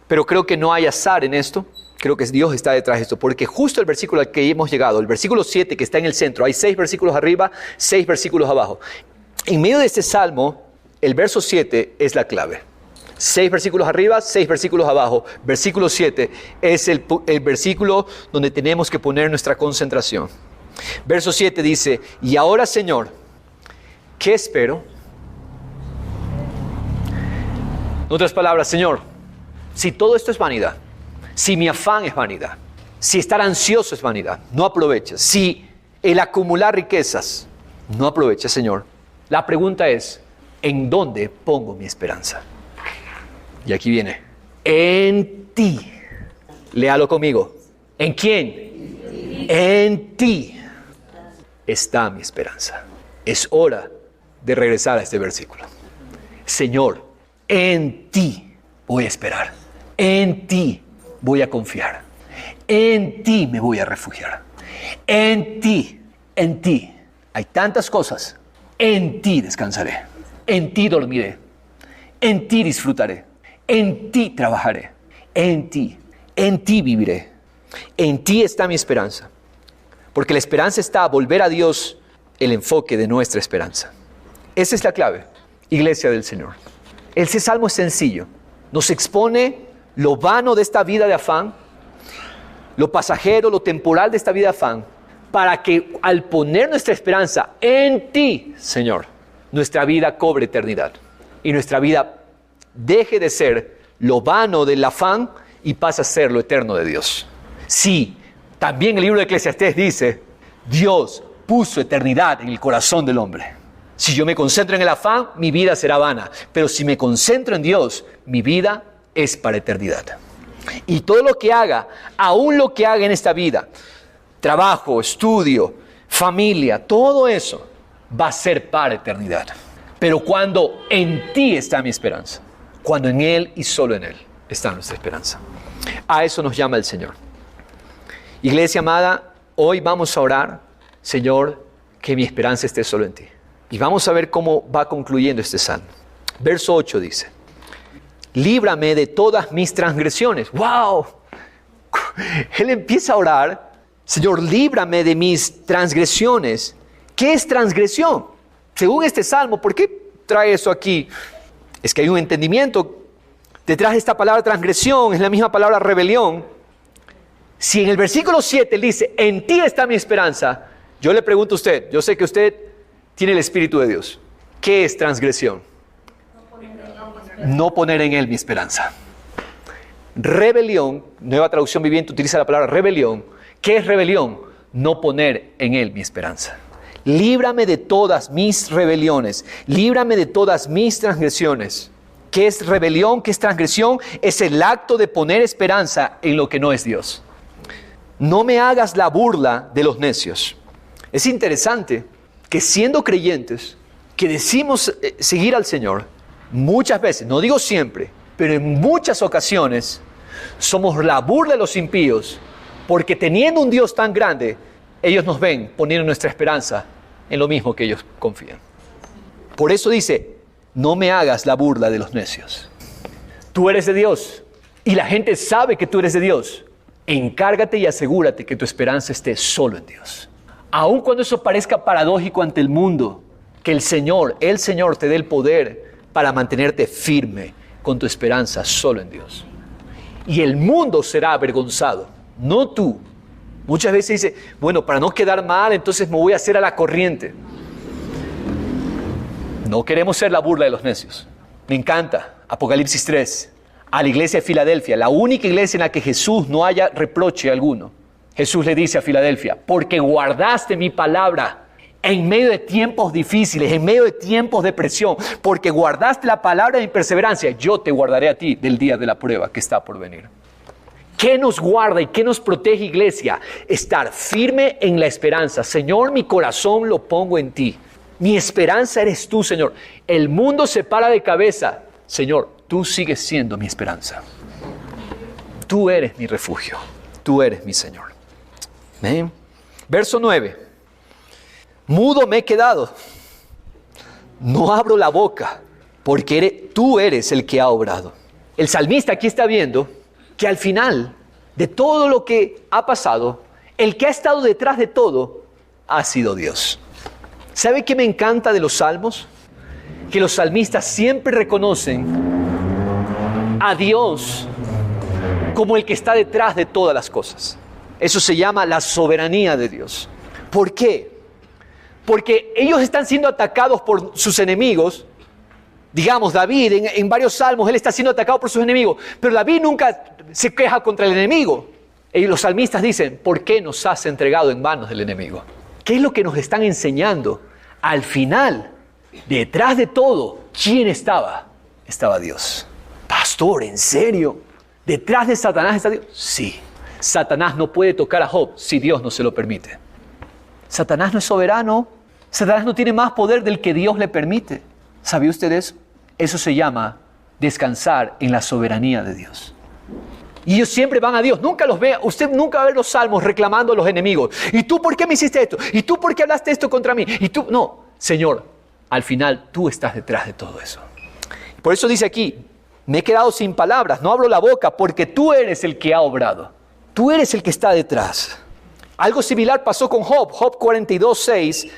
Pero creo que no hay azar en esto. Creo que Dios está detrás de esto, porque justo el versículo al que hemos llegado, el versículo 7 que está en el centro, hay 6 versículos arriba, 6 versículos abajo. En medio de este Salmo, el verso 7 es la clave. 6 versículos arriba, 6 versículos abajo. Versículo 7 es el versículo donde tenemos que poner nuestra concentración. Verso 7 dice, y ahora, Señor, ¿qué espero? En otras palabras, Señor, si todo esto es vanidad, si mi afán es vanidad, si estar ansioso es vanidad, no aprovechas. Si el acumular riquezas no aprovechas, Señor. La pregunta es, ¿en dónde pongo mi esperanza? Y aquí viene. En ti. Léalo conmigo. ¿En quién? En ti está mi esperanza. Es hora de regresar a este versículo. Señor, en ti voy a esperar. En ti voy a confiar. En ti me voy a refugiar. En ti hay tantas cosas. En ti descansaré. En ti dormiré. En ti disfrutaré. En ti trabajaré. En ti viviré. En ti está mi esperanza. Porque la esperanza está a volver a Dios el enfoque de nuestra esperanza. Esa es la clave, iglesia del Señor. Ese salmo es sencillo. Nos expone lo vano de esta vida de afán, lo pasajero, lo temporal de esta vida de afán, para que al poner nuestra esperanza en ti, Señor, nuestra vida cobre eternidad. Y nuestra vida deje de ser lo vano del afán y pase a ser lo eterno de Dios. Sí, también el libro de Eclesiastés dice, Dios puso eternidad en el corazón del hombre. Si yo me concentro en el afán, mi vida será vana. Pero si me concentro en Dios, mi vida es para eternidad. Y todo lo que haga, aún lo que haga en esta vida, trabajo, estudio, familia, todo eso va a ser para eternidad. Pero cuando en ti está mi esperanza, cuando en Él y solo en Él está nuestra esperanza. A eso nos llama el Señor. Iglesia amada, hoy vamos a orar, Señor, que mi esperanza esté solo en ti. Y vamos a ver cómo va concluyendo este salmo. Verso 8 dice, líbrame de todas mis transgresiones. ¡Wow! Él empieza a orar, Señor, líbrame de mis transgresiones. ¿Qué es transgresión? Según este salmo, ¿por qué trae eso aquí? Es que hay un entendimiento. Detrás de esta palabra transgresión es la misma palabra rebelión. Si en el versículo 7 él dice, en ti está mi esperanza, yo le pregunto a usted, yo sé que usted tiene el Espíritu de Dios. ¿Qué es transgresión? No poner en Él mi esperanza. Rebelión, Nueva Traducción Viviente utiliza la palabra rebelión. ¿Qué es rebelión? No poner en Él mi esperanza. Líbrame de todas mis rebeliones, líbrame de todas mis transgresiones. ¿Qué es rebelión? ¿Qué es transgresión? Es el acto de poner esperanza en lo que no es Dios. No me hagas la burla de los necios. Es interesante que siendo creyentes, que decimos seguir al Señor, muchas veces, no digo siempre, pero en muchas ocasiones, somos la burla de los impíos, porque teniendo un Dios tan grande, ellos nos ven poniendo nuestra esperanza en lo mismo que ellos confían. Por eso dice, no me hagas la burla de los necios. Tú eres de Dios y la gente sabe que tú eres de Dios. Encárgate y asegúrate que tu esperanza esté solo en Dios. Aun cuando eso parezca paradójico ante el mundo, que el Señor te dé el poder para mantenerte firme con tu esperanza solo en Dios. Y el mundo será avergonzado, no tú. Muchas veces dice, bueno, para no quedar mal, entonces me voy a hacer a la corriente. No queremos ser la burla de los necios. Me encanta Apocalipsis 3, a la iglesia de Filadelfia, la única iglesia en la que Jesús no haya reproche alguno. Jesús le dice a Filadelfia, porque guardaste mi palabra en medio de tiempos difíciles, en medio de tiempos de presión, porque guardaste la palabra de mi perseverancia, yo te guardaré a ti del día de la prueba que está por venir. ¿Qué nos guarda y qué nos protege, iglesia? Estar firme en la esperanza. Señor, mi corazón lo pongo en ti. Mi esperanza eres tú, Señor. El mundo se para de cabeza. Señor, tú sigues siendo mi esperanza. Tú eres mi refugio. Tú eres mi Señor. ¿Ven? Verso 9. Mudo me he quedado. No abro la boca, porque tú eres el que ha obrado. El salmista aquí está viendo que al final de todo lo que ha pasado, el que ha estado detrás de todo ha sido Dios. ¿Sabe qué me encanta de los salmos? Que los salmistas siempre reconocen a Dios como el que está detrás de todas las cosas. Eso se llama la soberanía de Dios. ¿Por qué? Porque ellos están siendo atacados por sus enemigos. Digamos, David, en varios salmos, él está siendo atacado por sus enemigos. Pero David nunca se queja contra el enemigo. Y los salmistas dicen, ¿por qué nos has entregado en manos del enemigo? ¿Qué es lo que nos están enseñando? Al final, detrás de todo, ¿quién estaba? Estaba Dios. Pastor, ¿en serio? ¿Detrás de Satanás está Dios? Sí. Satanás no puede tocar a Job si Dios no se lo permite. Satanás no es soberano. Satanás no tiene más poder del que Dios le permite. ¿Sabía usted eso? Eso se llama descansar en la soberanía de Dios. Y ellos siempre van a Dios. Nunca los ve. Usted nunca va a ver los salmos reclamando a los enemigos. ¿Y tú por qué me hiciste esto? ¿Y tú por qué hablaste esto contra mí? ¿Y tú? No, Señor, al final tú estás detrás de todo eso. Por eso dice aquí, me he quedado sin palabras, no abro la boca porque tú eres el que ha obrado. Tú eres el que está detrás. Algo similar pasó con Job. Job 42:6.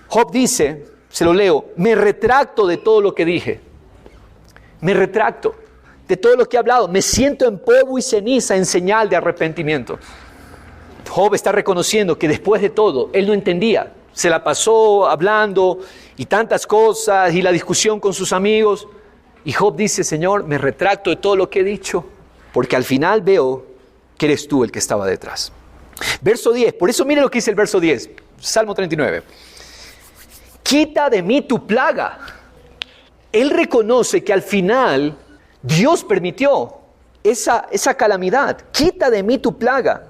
Job dice, se lo leo, me retracto de todo lo que dije. Me retracto de todo lo que he hablado. Me siento en polvo y ceniza en señal de arrepentimiento. Job está reconociendo que después de todo, él no entendía. Se la pasó hablando y tantas cosas y la discusión con sus amigos. Y Job dice, Señor, me retracto de todo lo que he dicho, porque al final veo que eres tú el que estaba detrás. Verso 10, por eso mire lo que dice el verso 10, Salmo 39. Quita de mí tu plaga. Él reconoce que al final Dios permitió esa calamidad. Quita de mí tu plaga.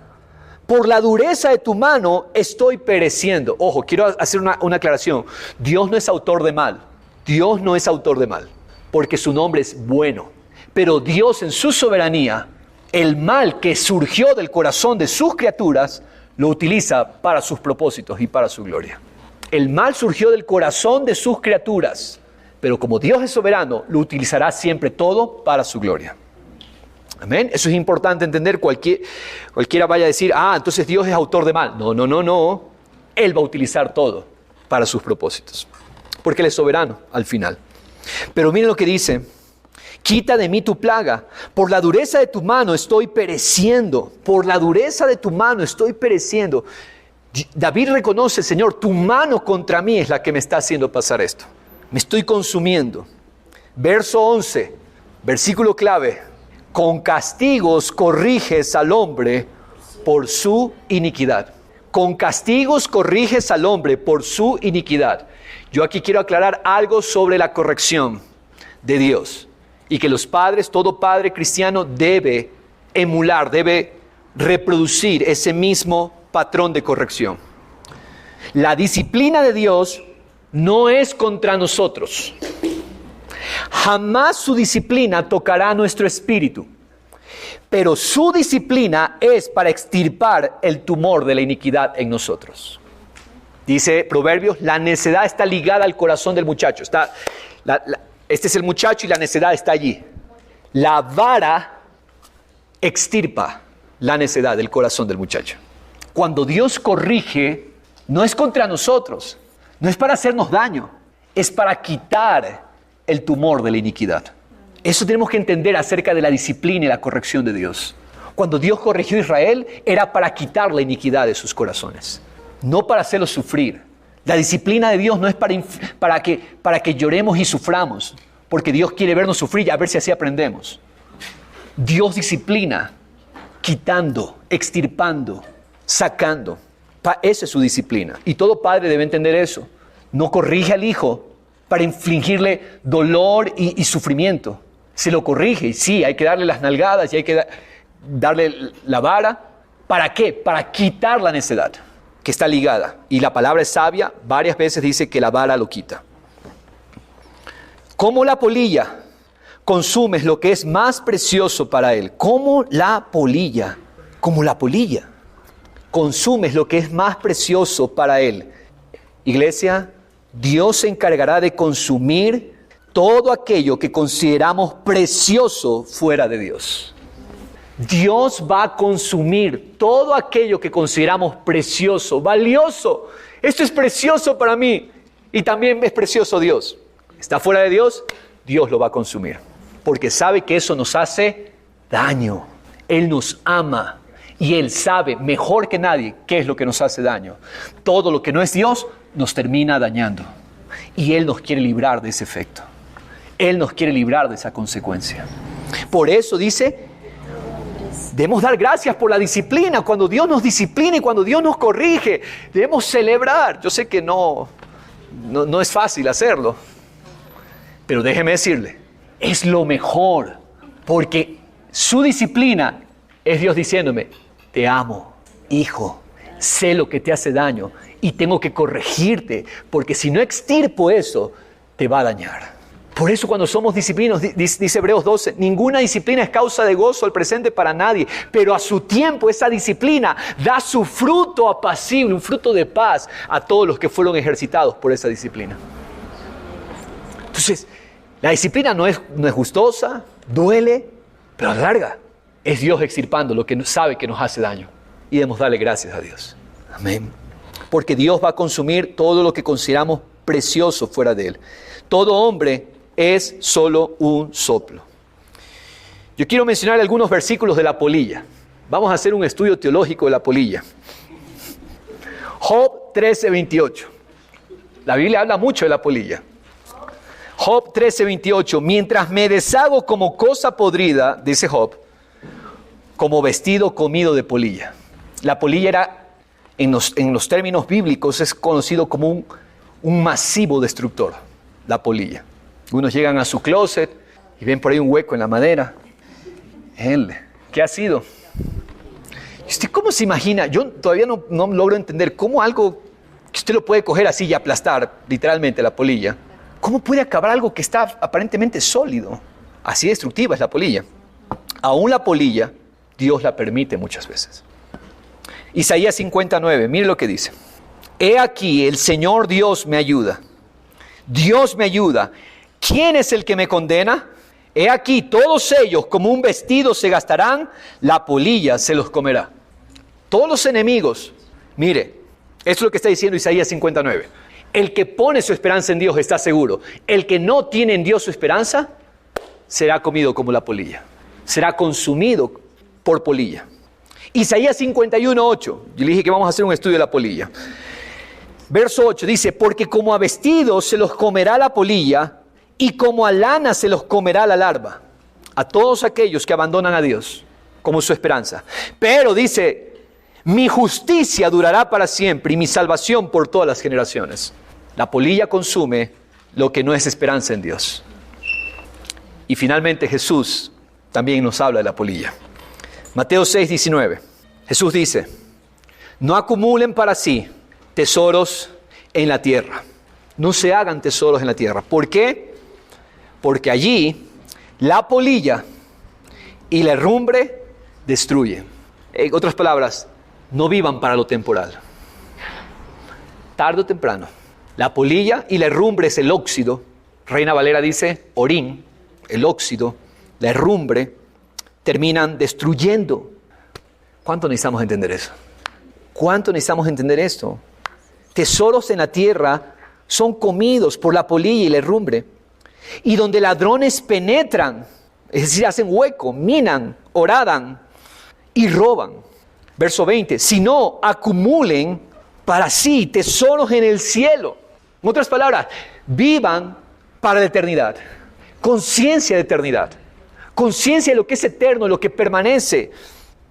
Por la dureza de tu mano estoy pereciendo. Ojo, quiero hacer una aclaración. Dios no es autor de mal. Dios no es autor de mal, porque su nombre es bueno. Pero Dios en su soberanía, el mal que surgió del corazón de sus criaturas, lo utiliza para sus propósitos y para su gloria. El mal surgió del corazón de sus criaturas, pero como Dios es soberano, lo utilizará siempre todo para su gloria. Amén. Eso es importante entender. Cualquiera vaya a decir, entonces Dios es autor de mal. No. Él va a utilizar todo para sus propósitos, porque Él es soberano al final. Pero miren lo que dice. Quita de mí tu plaga. Por la dureza de tu mano estoy pereciendo. Por la dureza de tu mano estoy pereciendo. David reconoce, Señor, tu mano contra mí es la que me está haciendo pasar esto. Me estoy consumiendo. Verso 11, versículo clave. con castigos corriges al hombre por su iniquidad. Con castigos corriges al hombre por su iniquidad. Yo aquí quiero aclarar algo sobre la corrección de Dios y que los padres, todo padre cristiano debe emular, debe reproducir ese mismo patrón de corrección. La disciplina de Dios no es contra nosotros. Jamás su disciplina tocará nuestro espíritu, pero su disciplina es para extirpar el tumor de la iniquidad en nosotros. Dice Proverbios, la necedad está ligada al corazón del muchacho. Este es el muchacho y la necedad está allí. La vara extirpa la necedad del corazón del muchacho. Cuando Dios corrige, no es contra nosotros, no es para hacernos daño, es para quitar el tumor de la iniquidad. Eso tenemos que entender acerca de la disciplina y la corrección de Dios. Cuando Dios corrigió a Israel, era para quitar la iniquidad de sus corazones, no para hacerlos sufrir. La disciplina de Dios no es para que lloremos y suframos, porque Dios quiere vernos sufrir y a ver si así aprendemos. Dios disciplina, quitando, extirpando, sacando. Esa es su disciplina. Y todo padre debe entender eso. No corrige al hijo para infligirle dolor y sufrimiento. Se lo corrige. Y sí, hay que darle las nalgadas y hay que darle la vara. ¿Para qué? Para quitar la necedad que está ligada. Y la palabra es sabia. Varias veces dice que la vara lo quita. Como la polilla, consumes lo que es más precioso para él. Como la polilla. Consumes lo que es más precioso para él. Iglesia, Dios se encargará de consumir todo aquello que consideramos precioso fuera de Dios. Dios va a consumir todo aquello que consideramos precioso, valioso. Esto es precioso para mí y también es precioso Dios. Está fuera de Dios, Dios lo va a consumir. Porque sabe que eso nos hace daño. Él nos ama. Y Él sabe mejor que nadie qué es lo que nos hace daño. Todo lo que no es Dios nos termina dañando. Y Él nos quiere librar de ese efecto. Él nos quiere librar de esa consecuencia. Por eso dice, debemos dar gracias por la disciplina. Cuando Dios nos disciplina y cuando Dios nos corrige, debemos celebrar. Yo sé que no es fácil hacerlo. Pero déjeme decirle, es lo mejor. Porque su disciplina es Dios diciéndome, te amo, hijo, sé lo que te hace daño y tengo que corregirte, porque si no extirpo eso, te va a dañar. Por eso cuando somos disciplinados, dice Hebreos 12, ninguna disciplina es causa de gozo al presente para nadie, pero a su tiempo esa disciplina da su fruto apacible, un fruto de paz a todos los que fueron ejercitados por esa disciplina. Entonces, la disciplina no es gustosa, duele, pero larga. Es Dios extirpando lo que sabe que nos hace daño. Y debemos darle gracias a Dios. Amén. Porque Dios va a consumir todo lo que consideramos precioso fuera de Él. Todo hombre es solo un soplo. Yo quiero mencionar algunos versículos de la polilla. Vamos a hacer un estudio teológico de la polilla. Job 13:28. La Biblia habla mucho de la polilla. Job 13:28. Mientras me deshago como cosa podrida, dice Job, como vestido comido de polilla. La polilla era, en los términos bíblicos, es conocido como un masivo destructor, la polilla. Unos llegan a su closet y ven por ahí un hueco en la madera. ¿Qué ha sido? ¿Usted cómo se imagina? Yo todavía no logro entender cómo algo que usted lo puede coger así y aplastar, literalmente la polilla, ¿cómo puede acabar algo que está aparentemente sólido? Así destructiva es la polilla. Aún la polilla, Dios la permite muchas veces. Isaías 59, mire lo que dice. He aquí, el Señor Dios me ayuda. Dios me ayuda. ¿Quién es el que me condena? He aquí, todos ellos como un vestido se gastarán, la polilla se los comerá. Todos los enemigos, mire, esto es lo que está diciendo Isaías 59. El que pone su esperanza en Dios está seguro. El que no tiene en Dios su esperanza, será comido como la polilla. Será consumido por polilla. Isaías 51:8. Yo le dije que vamos a hacer un estudio de la polilla. Verso 8 dice, porque como a vestidos se los comerá la polilla y como a lana se los comerá la larva. a todos aquellos que abandonan a Dios como su esperanza. Pero dice, mi justicia durará para siempre y mi salvación por todas las generaciones. La polilla consume lo que no es esperanza en Dios. Y finalmente Jesús también nos habla de la polilla. Mateo 6:19. Jesús dice, no acumulen para sí tesoros en la tierra. No se hagan tesoros en la tierra. ¿Por qué? Porque allí la polilla y la herrumbre destruyen. En otras palabras, no vivan para lo temporal. Tarde o temprano, la polilla y la herrumbre es el óxido. Reina Valera dice, orín, el óxido, la herrumbre, terminan destruyendo. ¿Cuánto necesitamos entender eso? ¿Cuánto necesitamos entender esto? Tesoros en la tierra son comidos por la polilla y la herrumbre. Y donde ladrones penetran, es decir, hacen hueco, minan, horadan y roban. Verso 20, si no acumulen para sí tesoros en el cielo. En otras palabras, vivan para la eternidad. Conciencia de eternidad. Conciencia de lo que es eterno, lo que permanece.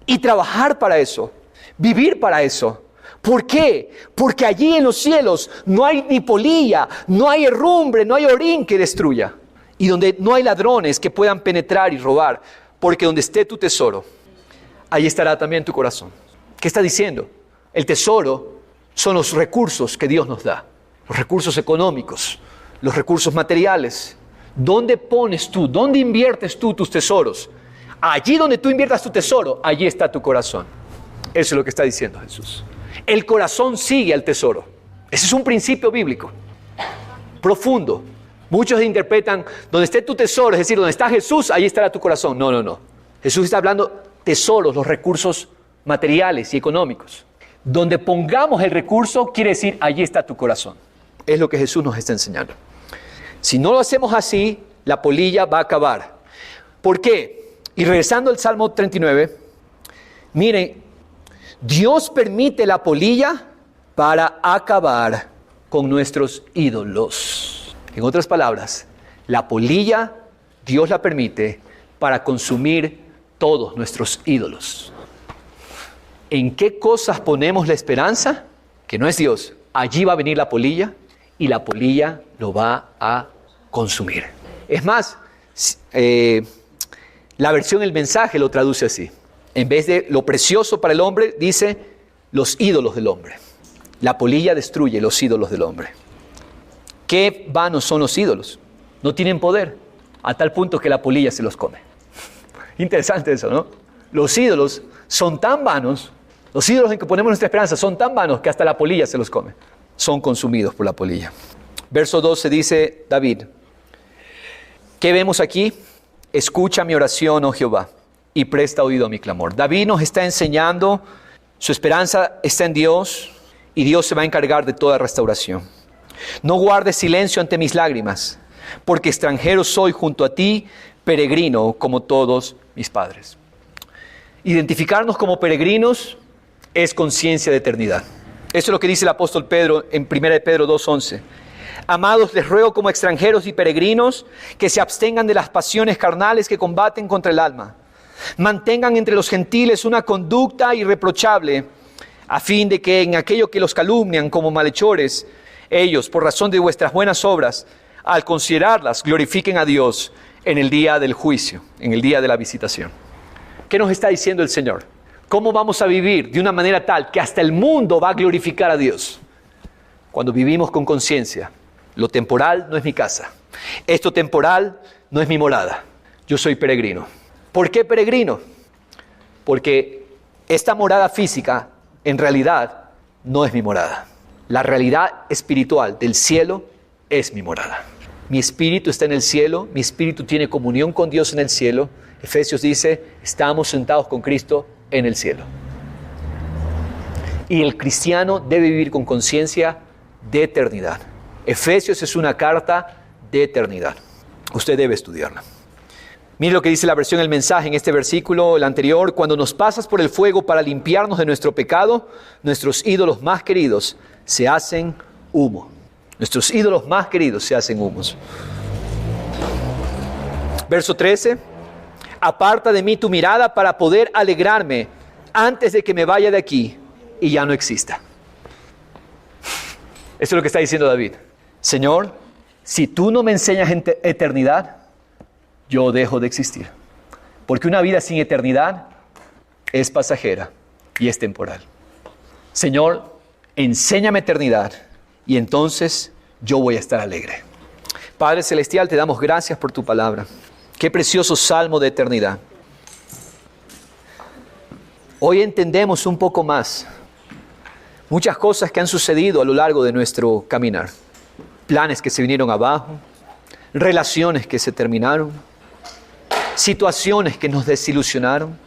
Y trabajar para eso. Vivir para eso. ¿Por qué? Porque allí en los cielos no hay ni polilla, no hay herrumbre, no hay orín que destruya. Y donde no hay ladrones que puedan penetrar y robar. Porque donde esté tu tesoro, ahí estará también tu corazón. ¿Qué está diciendo? El tesoro son los recursos que Dios nos da. Los recursos económicos, los recursos materiales. ¿Dónde pones tú? ¿Dónde inviertes tú tus tesoros? Allí donde tú inviertas tu tesoro, allí está tu corazón. Eso es lo que está diciendo Jesús. El corazón sigue al tesoro. Ese es un principio bíblico profundo. Muchos interpretan, donde esté tu tesoro, es decir, donde está Jesús, allí estará tu corazón. No, no, no. Jesús está hablando tesoros, los recursos materiales y económicos. Donde pongamos el recurso, quiere decir, allí está tu corazón. Es lo que Jesús nos está enseñando. Si no lo hacemos así, la polilla va a acabar. ¿Por qué? Y regresando al Salmo 39, miren, Dios permite la polilla para acabar con nuestros ídolos. En otras palabras, la polilla Dios la permite para consumir todos nuestros ídolos. ¿En qué cosas ponemos la esperanza? Que no es Dios. Allí va a venir la polilla y la polilla lo va a consumir. Es más, la versión El Mensaje lo traduce así. En vez de lo precioso para el hombre, dice los ídolos del hombre. La polilla destruye los ídolos del hombre. ¿Qué vanos son los ídolos? No tienen poder, a tal punto que la polilla se los come. Interesante eso, ¿no? Los ídolos son tan vanos, los ídolos en que ponemos nuestra esperanza son tan vanos que hasta la polilla se los come. Son consumidos por la polilla. Verso 12 dice David, ¿qué vemos aquí? Escucha mi oración, oh Jehová, y presta oído a mi clamor. David nos está enseñando, su esperanza está en Dios y Dios se va a encargar de toda restauración. No guardes silencio ante mis lágrimas, porque extranjero soy junto a ti, peregrino como todos mis padres. Identificarnos como peregrinos es conciencia de eternidad. Eso es lo que dice el apóstol Pedro en 1 Pedro 2:11. Amados, les ruego como extranjeros y peregrinos que se abstengan de las pasiones carnales que combaten contra el alma. Mantengan entre los gentiles una conducta irreprochable, a fin de que en aquello que los calumnian como malhechores, ellos, por razón de vuestras buenas obras, al considerarlas, glorifiquen a Dios en el día del juicio, en el día de la visitación. ¿Qué nos está diciendo el Señor? ¿Cómo vamos a vivir de una manera tal que hasta el mundo va a glorificar a Dios? Cuando vivimos con conciencia. Lo temporal no es mi casa. Esto temporal no es mi morada. Yo soy peregrino. ¿Por qué peregrino? Porque esta morada física en realidad no es mi morada. La realidad espiritual del cielo es mi morada. Mi espíritu está en el cielo, mi espíritu tiene comunión con Dios en el cielo. Efesios dice, estamos sentados con Cristo en el cielo. Y el cristiano debe vivir con conciencia de eternidad. Efesios es una carta de eternidad. Usted debe estudiarla. Mire lo que dice la versión El Mensaje en este versículo, el anterior. Cuando nos pasas por el fuego para limpiarnos de nuestro pecado, nuestros ídolos más queridos se hacen humo. Nuestros ídolos más queridos se hacen humos. Verso 13. Aparta de mí tu mirada para poder alegrarme antes de que me vaya de aquí y ya no exista. Eso es lo que está diciendo David. Señor, si tú no me enseñas eternidad, yo dejo de existir. Porque una vida sin eternidad es pasajera y es temporal. Señor, enséñame eternidad y entonces yo voy a estar alegre. Padre Celestial, te damos gracias por tu palabra. Qué precioso salmo de eternidad. Hoy entendemos un poco más muchas cosas que han sucedido a lo largo de nuestro caminar. Planes que se vinieron abajo, relaciones que se terminaron, situaciones que nos desilusionaron.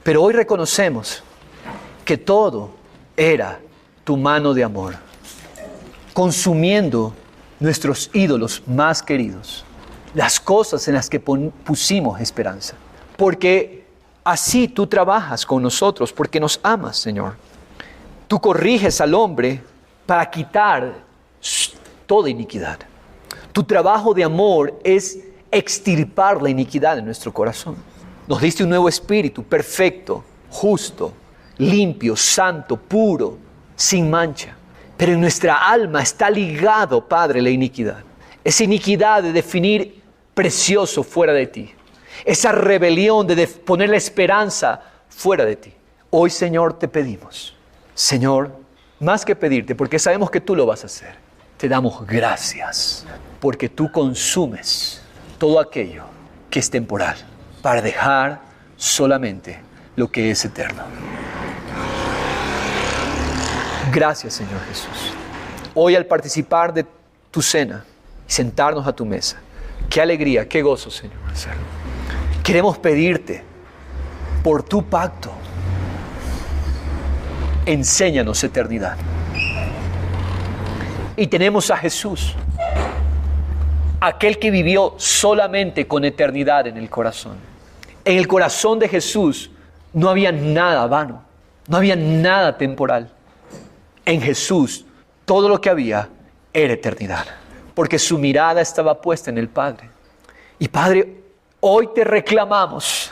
Pero hoy reconocemos que todo era tu mano de amor, consumiendo nuestros ídolos más queridos, las cosas en las que pusimos esperanza. Porque así tú trabajas con nosotros, porque nos amas, Señor. Tú corriges al hombre para quitar toda iniquidad. Tu trabajo de amor es extirpar la iniquidad de nuestro corazón. Nos diste un nuevo espíritu perfecto, justo, limpio, santo, puro, sin mancha. Pero en nuestra alma está ligado, Padre, la iniquidad. Esa iniquidad de definir precioso fuera de ti. Esa rebelión de poner la esperanza fuera de ti. Hoy, Señor, te pedimos. Señor, más que pedirte, porque sabemos que tú lo vas a hacer, te damos gracias, porque tú consumes todo aquello que es temporal, para dejar solamente lo que es eterno. Gracias, Señor Jesús. Hoy al participar de tu cena y sentarnos a tu mesa, qué alegría, qué gozo, Señor, hacerlo. Queremos pedirte por tu pacto, enséñanos eternidad. Y tenemos a Jesús, aquel que vivió solamente con eternidad en el corazón. En el corazón de Jesús no había nada vano, no había nada temporal. En Jesús todo lo que había era eternidad, porque su mirada estaba puesta en el Padre. Y Padre, hoy te reclamamos,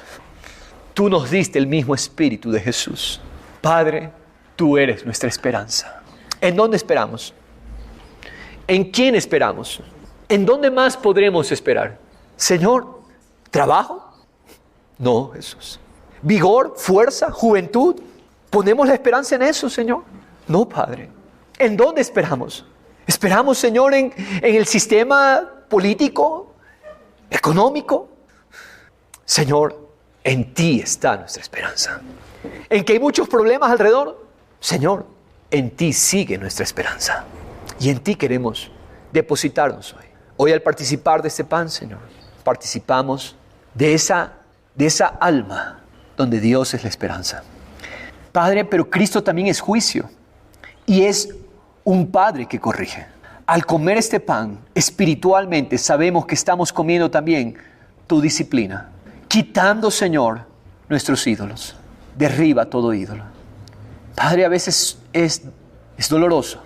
tú nos diste el mismo espíritu de Jesús. Padre, tú eres nuestra esperanza. ¿En dónde esperamos? ¿En quién esperamos? ¿En dónde más podremos esperar? Señor, ¿trabajo? No, Jesús. ¿Vigor, fuerza, juventud? ¿Ponemos la esperanza en eso, Señor? No, Padre. ¿En dónde esperamos? ¿Esperamos, Señor, en el sistema político, económico? Señor, en ti está nuestra esperanza. ¿En que hay muchos problemas alrededor? Señor, en ti sigue nuestra esperanza. Y en ti queremos depositarnos hoy. Hoy al participar de este pan, Señor, participamos de esa alma donde Dios es la esperanza. Padre, pero Cristo también es juicio y es un Padre que corrige. Al comer este pan, espiritualmente sabemos que estamos comiendo también tu disciplina, quitando, Señor, nuestros ídolos. Derriba todo ídolo. Padre, a veces es doloroso,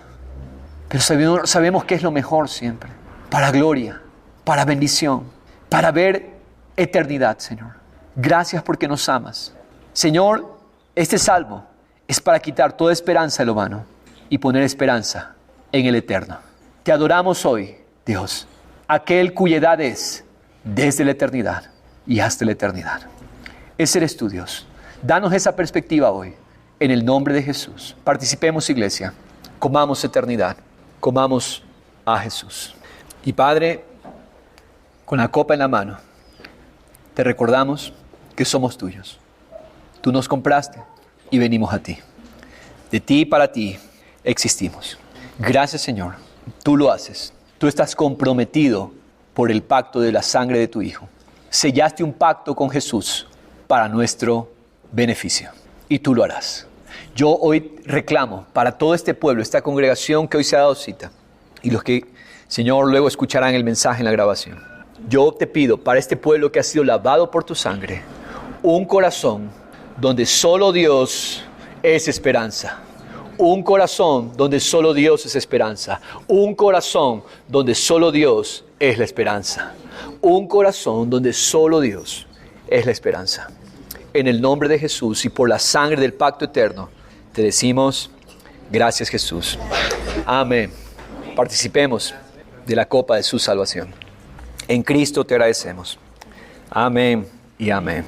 pero sabemos que es lo mejor siempre, para gloria, para bendición, para ver eternidad, Señor. Gracias porque nos amas. Señor, este salmo es para quitar toda esperanza de lo vano y poner esperanza en el eterno. Te adoramos hoy, Dios, aquel cuya edad es desde la eternidad y hasta la eternidad. Ese eres tú, Dios. Danos esa perspectiva hoy, en el nombre de Jesús. Participemos, iglesia, comamos eternidad, comamos a Jesús. Y Padre, con la copa en la mano, te recordamos que somos tuyos. Tú nos compraste y venimos a ti. De ti y para ti existimos. Gracias, Señor. Tú lo haces. Tú estás comprometido por el pacto de la sangre de tu Hijo. Sellaste un pacto con Jesús para nuestro beneficio. Y tú lo harás. Yo hoy reclamo para todo este pueblo, esta congregación que hoy se ha dado cita, y los que, Señor, luego escucharán el mensaje en la grabación. Yo te pido para este pueblo que ha sido lavado por tu sangre, un corazón donde solo Dios es esperanza. Un corazón donde solo Dios es esperanza. Un corazón donde solo Dios es la esperanza. Un corazón donde solo Dios es la esperanza. En el nombre de Jesús y por la sangre del pacto eterno, te decimos, gracias Jesús. Amén. Participemos de la copa de su salvación. En Cristo te agradecemos. Amén y amén.